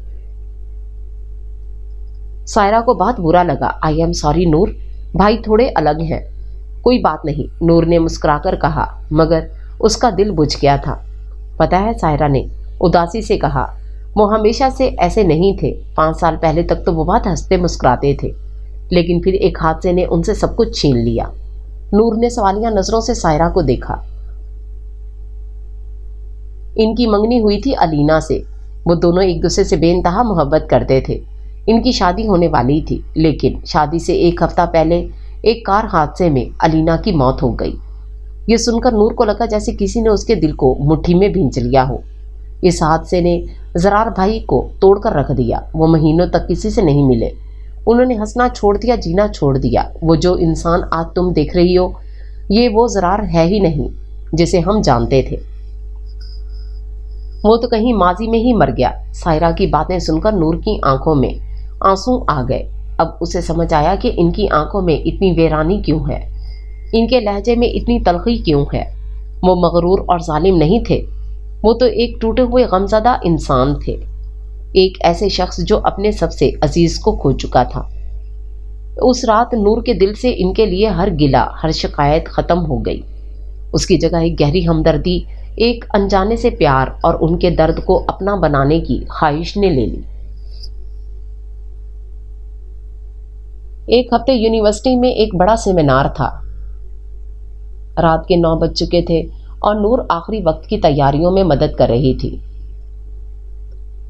سائرہ کو بہت برا لگا۔ آئی ایم سوری نور، بھائی تھوڑے الگ ہیں۔ کوئی بات نہیں، نور نے مسکرا کر کہا، مگر اس کا دل بجھ گیا تھا۔ پتہ ہے، سائرہ نے اداسی سے کہا، وہ ہمیشہ سے ایسے نہیں تھے۔ 5 سال پہلے تک تو وہ بہت ہنستے مسکراتے تھے، لیکن پھر ایک حادثے نے ان سے سب کچھ چھین لیا۔ نور نے سوالیہ نظروں سے سائرہ کو دیکھا۔ ان کی منگنی ہوئی تھی علینا سے۔ وہ دونوں ایک دوسرے سے بے انتہا محبت کرتے تھے۔ ان کی شادی ہونے والی تھی، لیکن شادی سے 1 ہفتہ پہلے ایک کار حادثے میں علینا کی موت ہو گئی۔ یہ سن کر نور کو لگا جیسے کسی نے اس کے دل کو مٹھی میں بھینچ لیا ہو۔ اس حادثے نے زرار بھائی کو توڑ کر رکھ دیا۔ وہ مہینوں تک کسی سے نہیں ملے۔ انہوں نے ہنسنا چھوڑ دیا، جینا چھوڑ دیا۔ وہ جو انسان آج تم دیکھ رہی ہو، یہ وہ زرار ہے ہی نہیں جسے ہم جانتے تھے۔ وہ تو کہیں ماضی میں ہی مر گیا۔ سائرہ کی باتیں سن کر نور کی آنکھوں میں آنسو آ گئے۔ اب اسے سمجھ آیا کہ ان کی آنکھوں میں اتنی ویرانی کیوں ہے، ان کے لہجے میں اتنی تلخی کیوں ہے۔ وہ مغرور اور ظالم نہیں تھے، وہ تو ایک ٹوٹے ہوئے غمزدہ انسان تھے، ایک ایسے شخص جو اپنے سب سے عزیز کو کھو چکا تھا۔ اس رات نور کے دل سے ان کے لیے ہر گلہ، ہر شکایت ختم ہو گئی۔ اس کی جگہ ایک گہری ہمدردی، ایک انجانے سے پیار اور ان کے درد کو اپنا بنانے کی خواہش نے لے لی۔ ایک ہفتے یونیورسٹی میں ایک بڑا سیمینار تھا۔ رات کے 9 بج چکے تھے اور نور آخری وقت کی تیاریوں میں مدد کر رہی تھی۔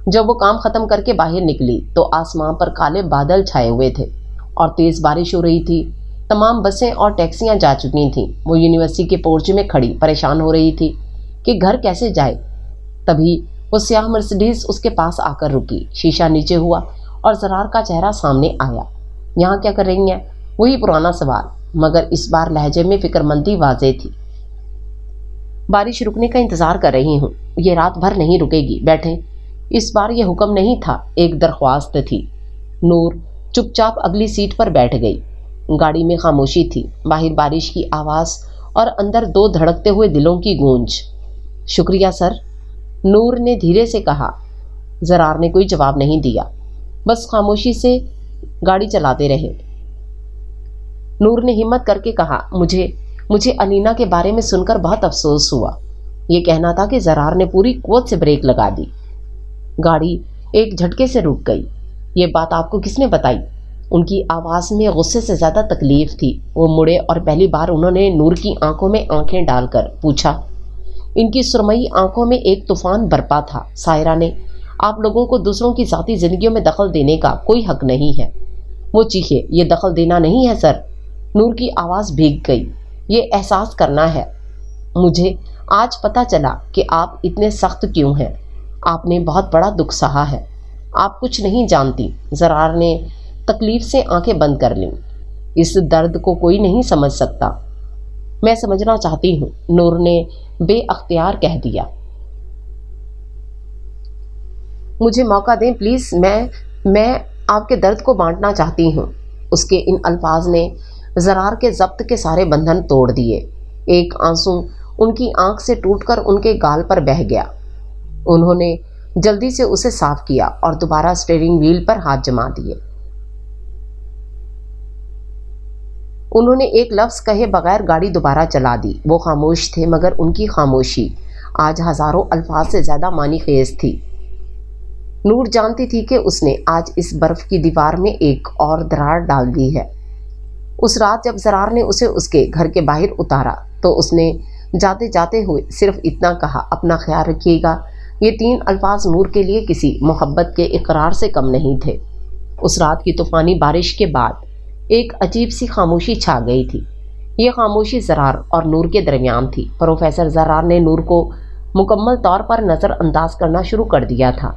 جب وہ کام ختم کر کے باہر نکلی تو آسمان پر کالے بادل چھائے ہوئے تھے اور تیز بارش ہو رہی تھی۔ تمام بسیں اور ٹیکسیاں جا چکی تھیں۔ وہ یونیورسٹی کے پورچ میں کھڑی پریشان ہو رہی تھی کہ گھر کیسے جائے۔ تبھی وہ سیاہ مرسڈیز اس کے پاس آ کر رکی۔ شیشہ نیچے ہوا اور زرار کا چہرہ سامنے آیا۔ یہاں کیا کر رہی ہیں؟ وہی پرانا سوال، مگر اس بار لہجے میں فکر مندی واضح تھی۔ بارش رکنے کا انتظار کر رہی ہوں، یہ رات بھر نہیں رکے گی، بیٹھیں۔ اس بار یہ حکم نہیں تھا، ایک درخواست تھی۔ نور چپ چاپ اگلی سیٹ پر بیٹھ گئی۔ گاڑی میں خاموشی تھی، باہر بارش کی آواز اور اندر 2 دھڑکتے ہوئے دلوں کی گونج۔ شکریہ سر، نور نے دھیرے سے کہا۔ زرار نے کوئی جواب نہیں دیا، بس خاموشی سے گاڑی چلاتے رہے۔ نور نے ہمت کر کے کہا، مجھے علینا کے بارے میں سن کر بہت افسوس ہوا۔ یہ کہنا تھا کہ زرار نے پوری قوت سے بریک لگا دی۔ گاڑی ایک جھٹکے سے رک گئی۔ یہ بات آپ کو کس نے بتائی؟ ان کی آواز میں غصے سے زیادہ تکلیف تھی۔ وہ مڑے اور پہلی بار انہوں نے نور کی آنکھوں میں آنکھیں ڈال کر پوچھا۔ ان کی سرمئی آنکھوں میں ایک طوفان برپا تھا۔ سائرہ نے، آپ لوگوں کو دوسروں کی ذاتی زندگیوں میں دخل دینے کا کوئی حق نہیں ہے۔ وہ چیخے، یہ دخل دینا نہیں ہے سر۔ نور کی آواز بھیگ گئی۔ یہ احساس کرنا ہے۔ مجھے آج پتہ چلا کہ آپ اتنے سخت کیوں ہیں۔ آپ نے بہت بڑا دکھ سہا ہے۔ آپ کچھ نہیں جانتی۔ زرار نے تکلیف سے آنکھیں بند کر لیں۔ اس درد کو کوئی نہیں سمجھ سکتا۔ میں سمجھنا چاہتی ہوں، نور نے بے اختیار کہہ دیا۔ مجھے موقع دیں پلیز، میں آپ کے درد کو بانٹنا چاہتی ہوں۔ اس کے ان الفاظ نے زرار کے ضبط کے سارے بندھن توڑ دیے۔ ایک آنسو ان کی آنکھ سے ٹوٹ کر ان کے گال پر بہہ گیا۔ انہوں نے جلدی سے اسے صاف کیا اور دوبارہ اسٹیئرنگ وہیل پر ہاتھ جما دیے۔ انہوں نے ایک لفظ کہے بغیر گاڑی دوبارہ چلا دی۔ وہ خاموش تھے، مگر ان کی خاموشی آج ہزاروں الفاظ سے زیادہ معنی خیز تھی۔ نور جانتی تھی کہ اس نے آج اس برف کی دیوار میں ایک اور دراڑ ڈال دی ہے۔ اس رات جب زرار نے اسے اس کے گھر کے باہر اتارا تو اس نے جاتے جاتے ہوئے صرف اتنا کہا، اپنا خیال رکھیے گا، یہ 3 الفاظ نور کے لیے کسی محبت کے اقرار سے کم نہیں تھے۔ اس رات کی طوفانی بارش کے بعد ایک عجیب سی خاموشی چھا گئی تھی۔ یہ خاموشی زرار اور نور کے درمیان تھی۔ پروفیسر زرار نے نور کو مکمل طور پر نظر انداز کرنا شروع کر دیا تھا۔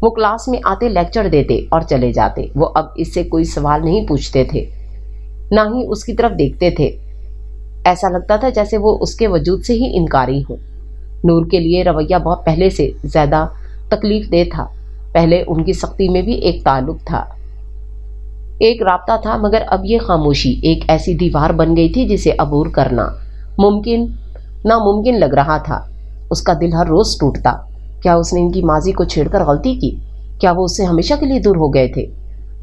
وہ کلاس میں آتے لیکچر دیتے اور چلے جاتے۔ وہ اب اس سے کوئی سوال نہیں پوچھتے تھے، نہ ہی اس کی طرف دیکھتے تھے۔ ایسا لگتا تھا جیسے وہ اس کے وجود سے ہی انکاری ہوں۔ نور کے لیے رویہ بہت پہلے سے زیادہ تکلیف دہ تھا۔ پہلے ان کی سختی میں بھی ایک تعلق تھا، ایک رابطہ تھا، مگر اب یہ خاموشی ایک ایسی دیوار بن گئی تھی جسے عبور کرنا ناممکن لگ رہا تھا۔ اس کا دل ہر روز ٹوٹتا۔ کیا اس نے ان کی ماضی کو چھیڑ کر غلطی کی؟ کیا وہ اس سے ہمیشہ کے لیے دور ہو گئے تھے؟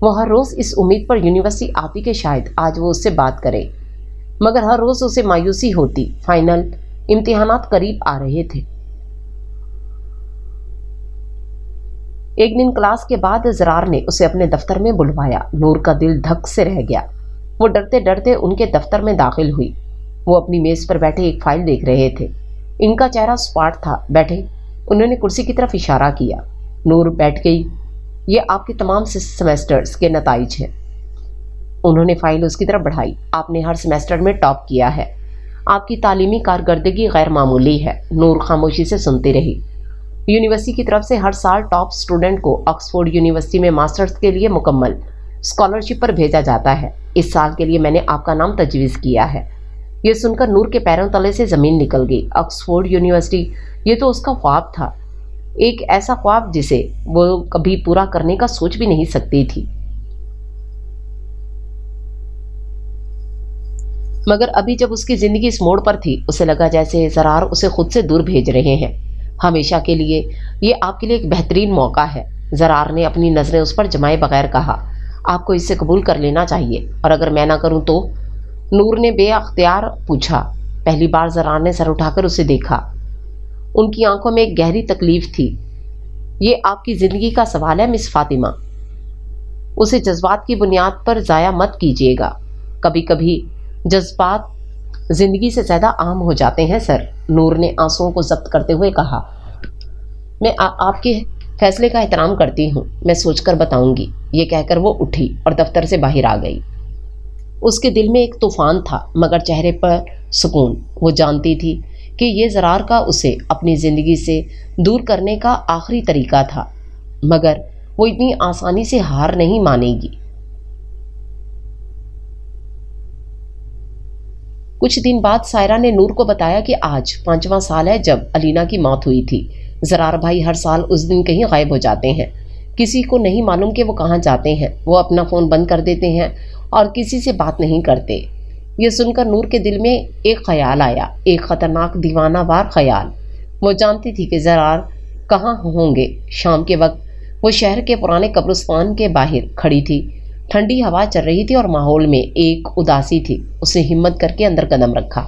وہ ہر روز اس امید پر یونیورسٹی آتی کہ شاید آج وہ اس سے بات کرے، مگر ہر روز اسے مایوسی ہوتی۔ فائنل امتحانات قریب آ رہے تھے۔ ایک دن کلاس کے بعد زرار نے اسے اپنے دفتر میں بلوایا۔ نور کا دل دھک سے رہ گیا۔ وہ ڈرتے ڈرتے ان کے دفتر میں داخل ہوئی۔ وہ اپنی میز پر بیٹھے ایک فائل دیکھ رہے تھے۔ ان کا چہرہ سپاٹ تھا۔ بیٹھے، انہوں نے کرسی کی طرف اشارہ کیا۔ نور بیٹھ گئی۔ یہ آپ کے تمام سیمیسٹرز کے نتائج ہیں۔ انہوں نے فائل اس کی طرف بڑھائی۔ آپ نے ہر سیمیسٹر میں ٹاپ کیا ہے۔ آپ کی تعلیمی کارکردگی غیر معمولی ہے۔ نور خاموشی سے سنتی رہی۔ یونیورسٹی کی طرف سے ہر سال ٹاپ سٹوڈنٹ کو آکسفورڈ یونیورسٹی میں ماسٹرز کے لیے مکمل اسکالرشپ پر بھیجا جاتا ہے۔ اس سال کے لیے میں نے آپ کا نام تجویز کیا ہے۔ یہ سن کر نور کے پیروں تلے سے زمین نکل گئی۔ آکسفورڈ یونیورسٹی، یہ تو اس کا خواب تھا، ایک ایسا خواب جسے وہ کبھی پورا کرنے کا سوچ بھی نہیں سکتی تھی۔ مگر ابھی جب اس کی زندگی اس موڑ پر تھی، اسے لگا جیسے زرار اسے خود سے دور بھیج رہے ہیں۔ ہمیشہ کے لیے یہ آپ کے لیے ایک بہترین موقع ہے، زرار نے اپنی نظریں اس پر جمائے بغیر کہا۔ آپ کو اس سے قبول کر لینا چاہیے، اور اگر میں نہ کروں تو؟ نور نے بے اختیار پوچھا۔ پہلی بار زرار نے سر اٹھا کر اسے دیکھا۔ ان کی آنکھوں میں ایک گہری تکلیف تھی۔ یہ آپ کی زندگی کا سوال ہے مس فاطمہ، اسے جذبات کی بنیاد پر ضائع مت کیجیے گا۔ کبھی کبھی جذبات زندگی سے زیادہ عام ہو جاتے ہیں سر، نور نے آنسوؤں کو ضبط کرتے ہوئے کہا۔ میں آپ کے فیصلے کا احترام کرتی ہوں، میں سوچ کر بتاؤں گی۔ یہ کہہ کر وہ اٹھی اور دفتر سے باہر آ گئی۔ اس کے دل میں ایک طوفان تھا، مگر چہرے پر سکون۔ وہ جانتی تھی کہ یہ زرار کا اسے اپنی زندگی سے دور کرنے کا آخری طریقہ تھا، مگر وہ اتنی آسانی سے ہار نہیں مانے گی۔ کچھ دن بعد سائرہ نے نور کو بتایا کہ آج 5واں سال ہے جب علینا کی موت ہوئی تھی۔ زرار بھائی ہر سال اس دن کہیں غائب ہو جاتے ہیں۔ کسی کو نہیں معلوم کہ وہ کہاں جاتے ہیں۔ وہ اپنا فون بند کر دیتے ہیں اور کسی سے بات نہیں کرتے۔ یہ سن کر نور کے دل میں ایک خیال آیا، ایک خطرناک دیوانہ وار خیال۔ وہ جانتی تھی کہ زرار کہاں ہوں گے۔ شام کے وقت وہ شہر کے پرانے قبرستان کے باہر کھڑی تھی۔ ٹھنڈی ہوا چل رہی تھی اور ماحول میں ایک اداسی تھی۔ اس نے ہمت کر کے اندر قدم رکھا۔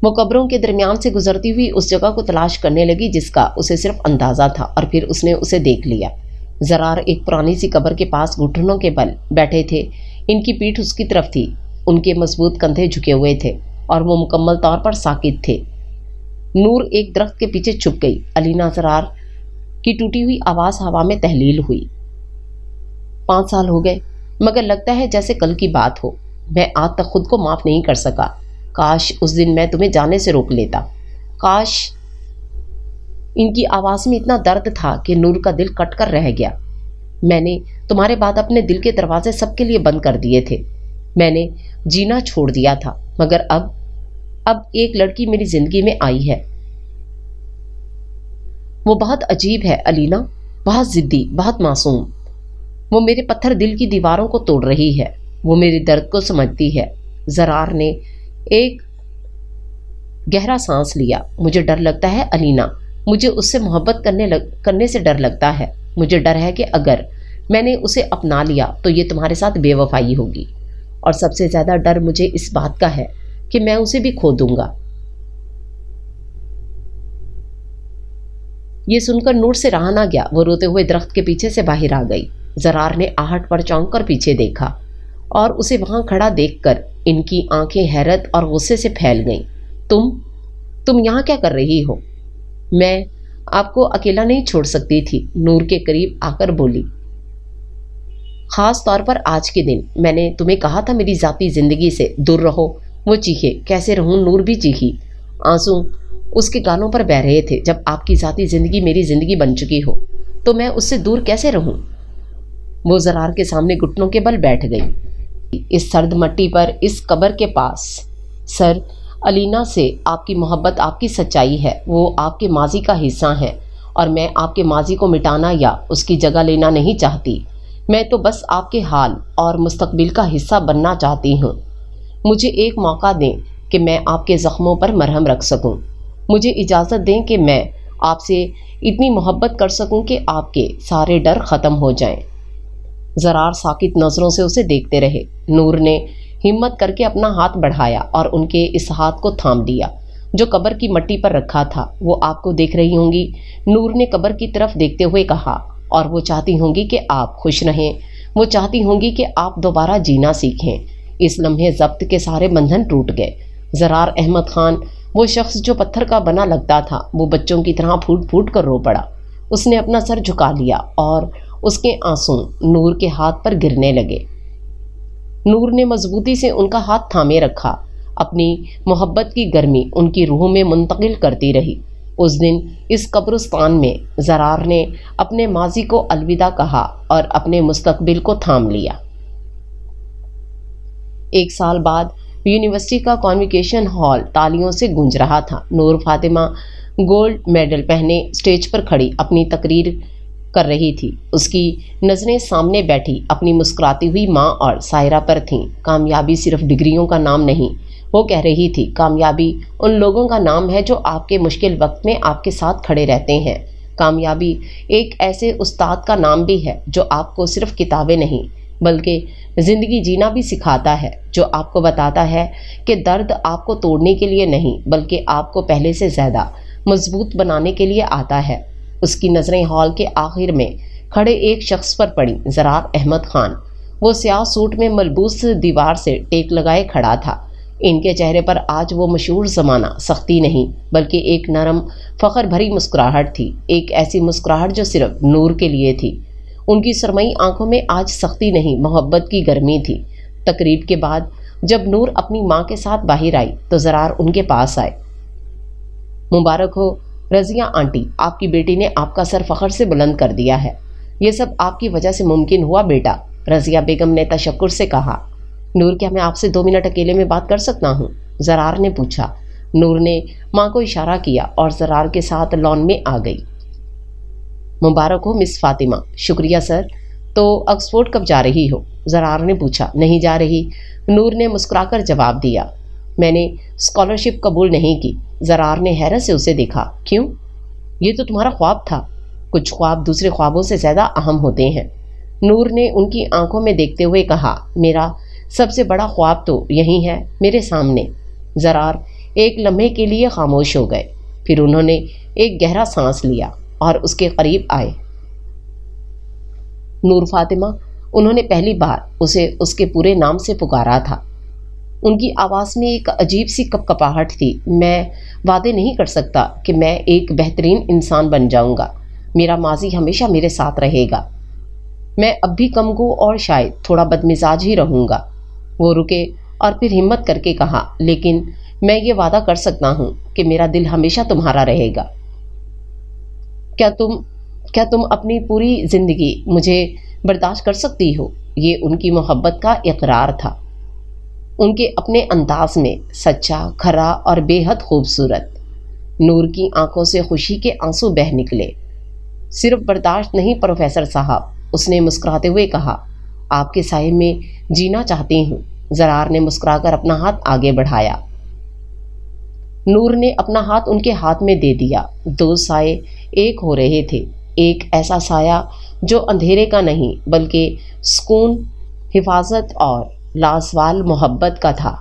وہ قبروں کے درمیان سے گزرتی ہوئی اس جگہ کو تلاش کرنے لگی جس کا اسے صرف اندازہ تھا، اور پھر اس نے اسے دیکھ لیا۔ زرار ایک پرانی سی قبر کے پاس گھٹنوں کے بل بیٹھے تھے۔ ان کی پیٹھ اس کی طرف تھی، ان کے مضبوط کندھے جھکے ہوئے تھے اور وہ مکمل طور پر ساکت تھے۔ نور ایک درخت کے پیچھے چھپ گئی۔ علینا زرار کی ٹوٹی ہوئی آواز ہوا میں تحلیل ہوئی۔ 5 سال ہو گئے، مگر لگتا ہے جیسے کل کی بات ہو۔ میں آج تک خود کو معاف نہیں کر سکا۔ کاش اس دن میں تمہیں جانے سے روک لیتا۔ کاش۔ ان کی آواز میں اتنا درد تھا کہ نور کا دل کٹ کر رہ گیا۔ میں نے تمہارے بعد اپنے دل کے دروازے سب کے لیے بند کر دیے تھے۔ میں نے جینا چھوڑ دیا تھا، مگر اب ایک لڑکی میری زندگی میں آئی ہے۔ وہ بہت عجیب ہے علینا، بہت ضدی، بہت معصوم۔ وہ میرے پتھر دل کی دیواروں کو توڑ رہی ہے۔ وہ میرے درد کو سمجھتی ہے۔ زرار نے ایک گہرا سانس لیا۔ مجھے ڈر لگتا ہے علینا، مجھے اس سے محبت کرنے سے ڈر لگتا ہے۔ مجھے ڈر ہے کہ اگر میں نے اسے اپنا لیا تو یہ تمہارے ساتھ بے وفائی ہوگی، اور سب سے زیادہ ڈر مجھے اس بات کا ہے کہ میں اسے بھی کھو دوں گا۔ یہ سن کر نور سے رہا نہ گیا۔ وہ روتے ہوئے درخت کے پیچھے سے باہر آ گئی۔ زرار نے آہٹ پر چونک کر پیچھے دیکھا اور اسے وہاں کھڑا دیکھ کر ان کی آنکھیں حیرت اور غصے سے پھیل گئیں۔ تم یہاں کیا کر رہی ہو؟ میں آپ کو اکیلا نہیں چھوڑ سکتی تھی، نور کے قریب آ کر بولی۔ خاص طور پر آج کے دن میں نے تمہیں کہا تھا میری ذاتی زندگی سے دور رہو۔ وہ چیخے۔ کیسے رہوں؟ نور بھی چیخی۔ آنسو اس کے گالوں پر بہہ رہے تھے۔ جب آپ کی ذاتی زندگی میری زندگی بن چکی ہو تو میں اس سے دور کیسے رہوں؟ وہ زرار کے سامنے گھٹنوں کے بل بیٹھ گئی، اس سرد مٹی پر، اس قبر کے پاس۔ سر، علینا سے آپ کی محبت آپ کی سچائی ہے، وہ آپ کے ماضی کا حصہ ہیں، اور میں آپ کے ماضی کو مٹانا یا اس کی جگہ لینا نہیں چاہتی۔ میں تو بس آپ کے حال اور مستقبل کا حصہ بننا چاہتی ہوں۔ مجھے ایک موقع دیں کہ میں آپ کے زخموں پر مرہم رکھ سکوں۔ مجھے اجازت دیں کہ میں آپ سے اتنی محبت کر سکوں کہ آپ کے سارے ڈر ختم ہو جائیں۔ زرار ساکت نظروں سے اسے دیکھتے رہے۔ نور نے ہمت کر کے اپنا ہاتھ بڑھایا اور ان کے اس ہاتھ کو تھام لیا جو قبر کی مٹی پر رکھا تھا۔ وہ آپ کو دیکھ رہی ہوں گی، نور نے قبر کی طرف دیکھتے ہوئے کہا، اور وہ چاہتی ہوں گی کہ آپ خوش رہیں، وہ چاہتی ہوں گی کہ آپ دوبارہ جینا سیکھیں۔ اس لمحے ضبط کے سارے بندھن ٹوٹ گئے۔ زرار احمد خان، وہ شخص جو پتھر کا بنا لگتا تھا، وہ بچوں کی طرح پھوٹ پھوٹ کر رو پڑا۔ اس نے اپنا سر جھکا لیا اور اس کے آنسو نور کے ہاتھ پر گرنے لگے۔ نور نے مضبوطی سے ان کا ہاتھ تھامے رکھا، اپنی محبت کی گرمی ان کی روح میں منتقل کرتی رہی۔ اس دن اس قبرستان میں زرار نے اپنے ماضی کو الوداع کہا اور اپنے مستقبل کو تھام لیا۔ 1 سال بعد یونیورسٹی کا کانوکیشن ہال تالیوں سے گونج رہا تھا۔ نور فاطمہ گولڈ میڈل پہنے اسٹیج پر کھڑی اپنی تقریر کر رہی تھی۔ اس کی نظریں سامنے بیٹھی اپنی مسکراتی ہوئی ماں اور سائرہ پر تھیں۔ کامیابی صرف ڈگریوں کا نام نہیں، وہ کہہ رہی تھی، کامیابی ان لوگوں کا نام ہے جو آپ کے مشکل وقت میں آپ کے ساتھ کھڑے رہتے ہیں۔ کامیابی ایک ایسے استاد کا نام بھی ہے جو آپ کو صرف کتابیں نہیں بلکہ زندگی جینا بھی سکھاتا ہے، جو آپ کو بتاتا ہے کہ درد آپ کو توڑنے کے لیے نہیں بلکہ آپ کو پہلے سے زیادہ مضبوط بنانے کے لیے آتا ہے۔ اس کی نظریں ہال کے آخر میں کھڑے ایک شخص پر پڑیں، زرار احمد خان۔ وہ سیاہ سوٹ میں ملبوس دیوار سے ٹیک لگائے کھڑا تھا۔ ان کے چہرے پر آج وہ مشہور زمانہ سختی نہیں بلکہ ایک نرم فخر بھری مسکراہٹ تھی، ایک ایسی مسکراہٹ جو صرف نور کے لیے تھی۔ ان کی سرمئی آنکھوں میں آج سختی نہیں، محبت کی گرمی تھی۔ تقریب کے بعد جب نور اپنی ماں کے ساتھ باہر آئی تو زرار ان کے پاس آئے۔ مبارک ہو رضیہ آنٹی، آپ کی بیٹی نے آپ کا سر فخر سے بلند کر دیا ہے۔ یہ سب آپ کی وجہ سے ممکن ہوا بیٹا، رضیہ بیگم نے تشکر سے کہا۔ نور، کیا میں آپ سے 2 منٹ اکیلے میں بات کر سکتا ہوں؟ زرار نے پوچھا۔ نور نے ماں کو اشارہ کیا اور زرار کے ساتھ لان میں آ گئی۔ مبارک ہو مس فاطمہ۔ شکریہ سر۔ تو آکسفورڈ کب جا رہی ہو؟ زرار نے پوچھا۔ نہیں جا رہی، نور نے مسکرا کر جواب دیا۔ میں نے اسکالرشپ قبول نہیں کی۔ زرار نے حیرت سے اسے دیکھا۔ کیوں؟ یہ تو تمہارا خواب تھا۔ کچھ خواب دوسرے خوابوں سے زیادہ اہم ہوتے ہیں، نور نے ان کی آنکھوں میں دیکھتے ہوئے کہا۔ میرا سب سے بڑا خواب تو یہی ہے، میرے سامنے۔ زرار ایک لمحے کے لیے خاموش ہو گئے، پھر انہوں نے ایک گہرا سانس لیا اور اس کے قریب آئے۔ نور فاطمہ، انہوں نے پہلی بار اسے اس کے پورے نام سے پکارا تھا۔ ان کی آواز میں ایک عجیب سی کپکپاہٹ تھی۔ میں وعدے نہیں کر سکتا کہ میں ایک بہترین انسان بن جاؤں گا، میرا ماضی ہمیشہ میرے ساتھ رہے گا، میں اب بھی کم گو اور شاید تھوڑا بدمزاج ہی رہوں گا۔ وہ رکے اور پھر ہمت کر کے کہا، لیکن میں یہ وعدہ کر سکتا ہوں کہ میرا دل ہمیشہ تمہارا رہے گا۔ کیا تم اپنی پوری زندگی مجھے برداشت کر سکتی ہو؟ یہ ان کی محبت کا اقرار تھا، ان کے اپنے انداز میں سچا، کھرا اور بے حد خوبصورت۔ نور کی آنکھوں سے خوشی کے آنسو بہہ نکلے۔ صرف برداشت نہیں پروفیسر صاحب، اس نے مسکراتے ہوئے کہا، آپ کے سائے میں جینا چاہتی ہوں۔ زرار نے مسکرا کر اپنا ہاتھ آگے بڑھایا۔ نور نے اپنا ہاتھ ان کے ہاتھ میں دے دیا۔ 2 سائے ایک ہو رہے تھے، ایک ایسا سایہ جو اندھیرے کا نہیں بلکہ سکون، حفاظت اور لازوال محبت کا تھا۔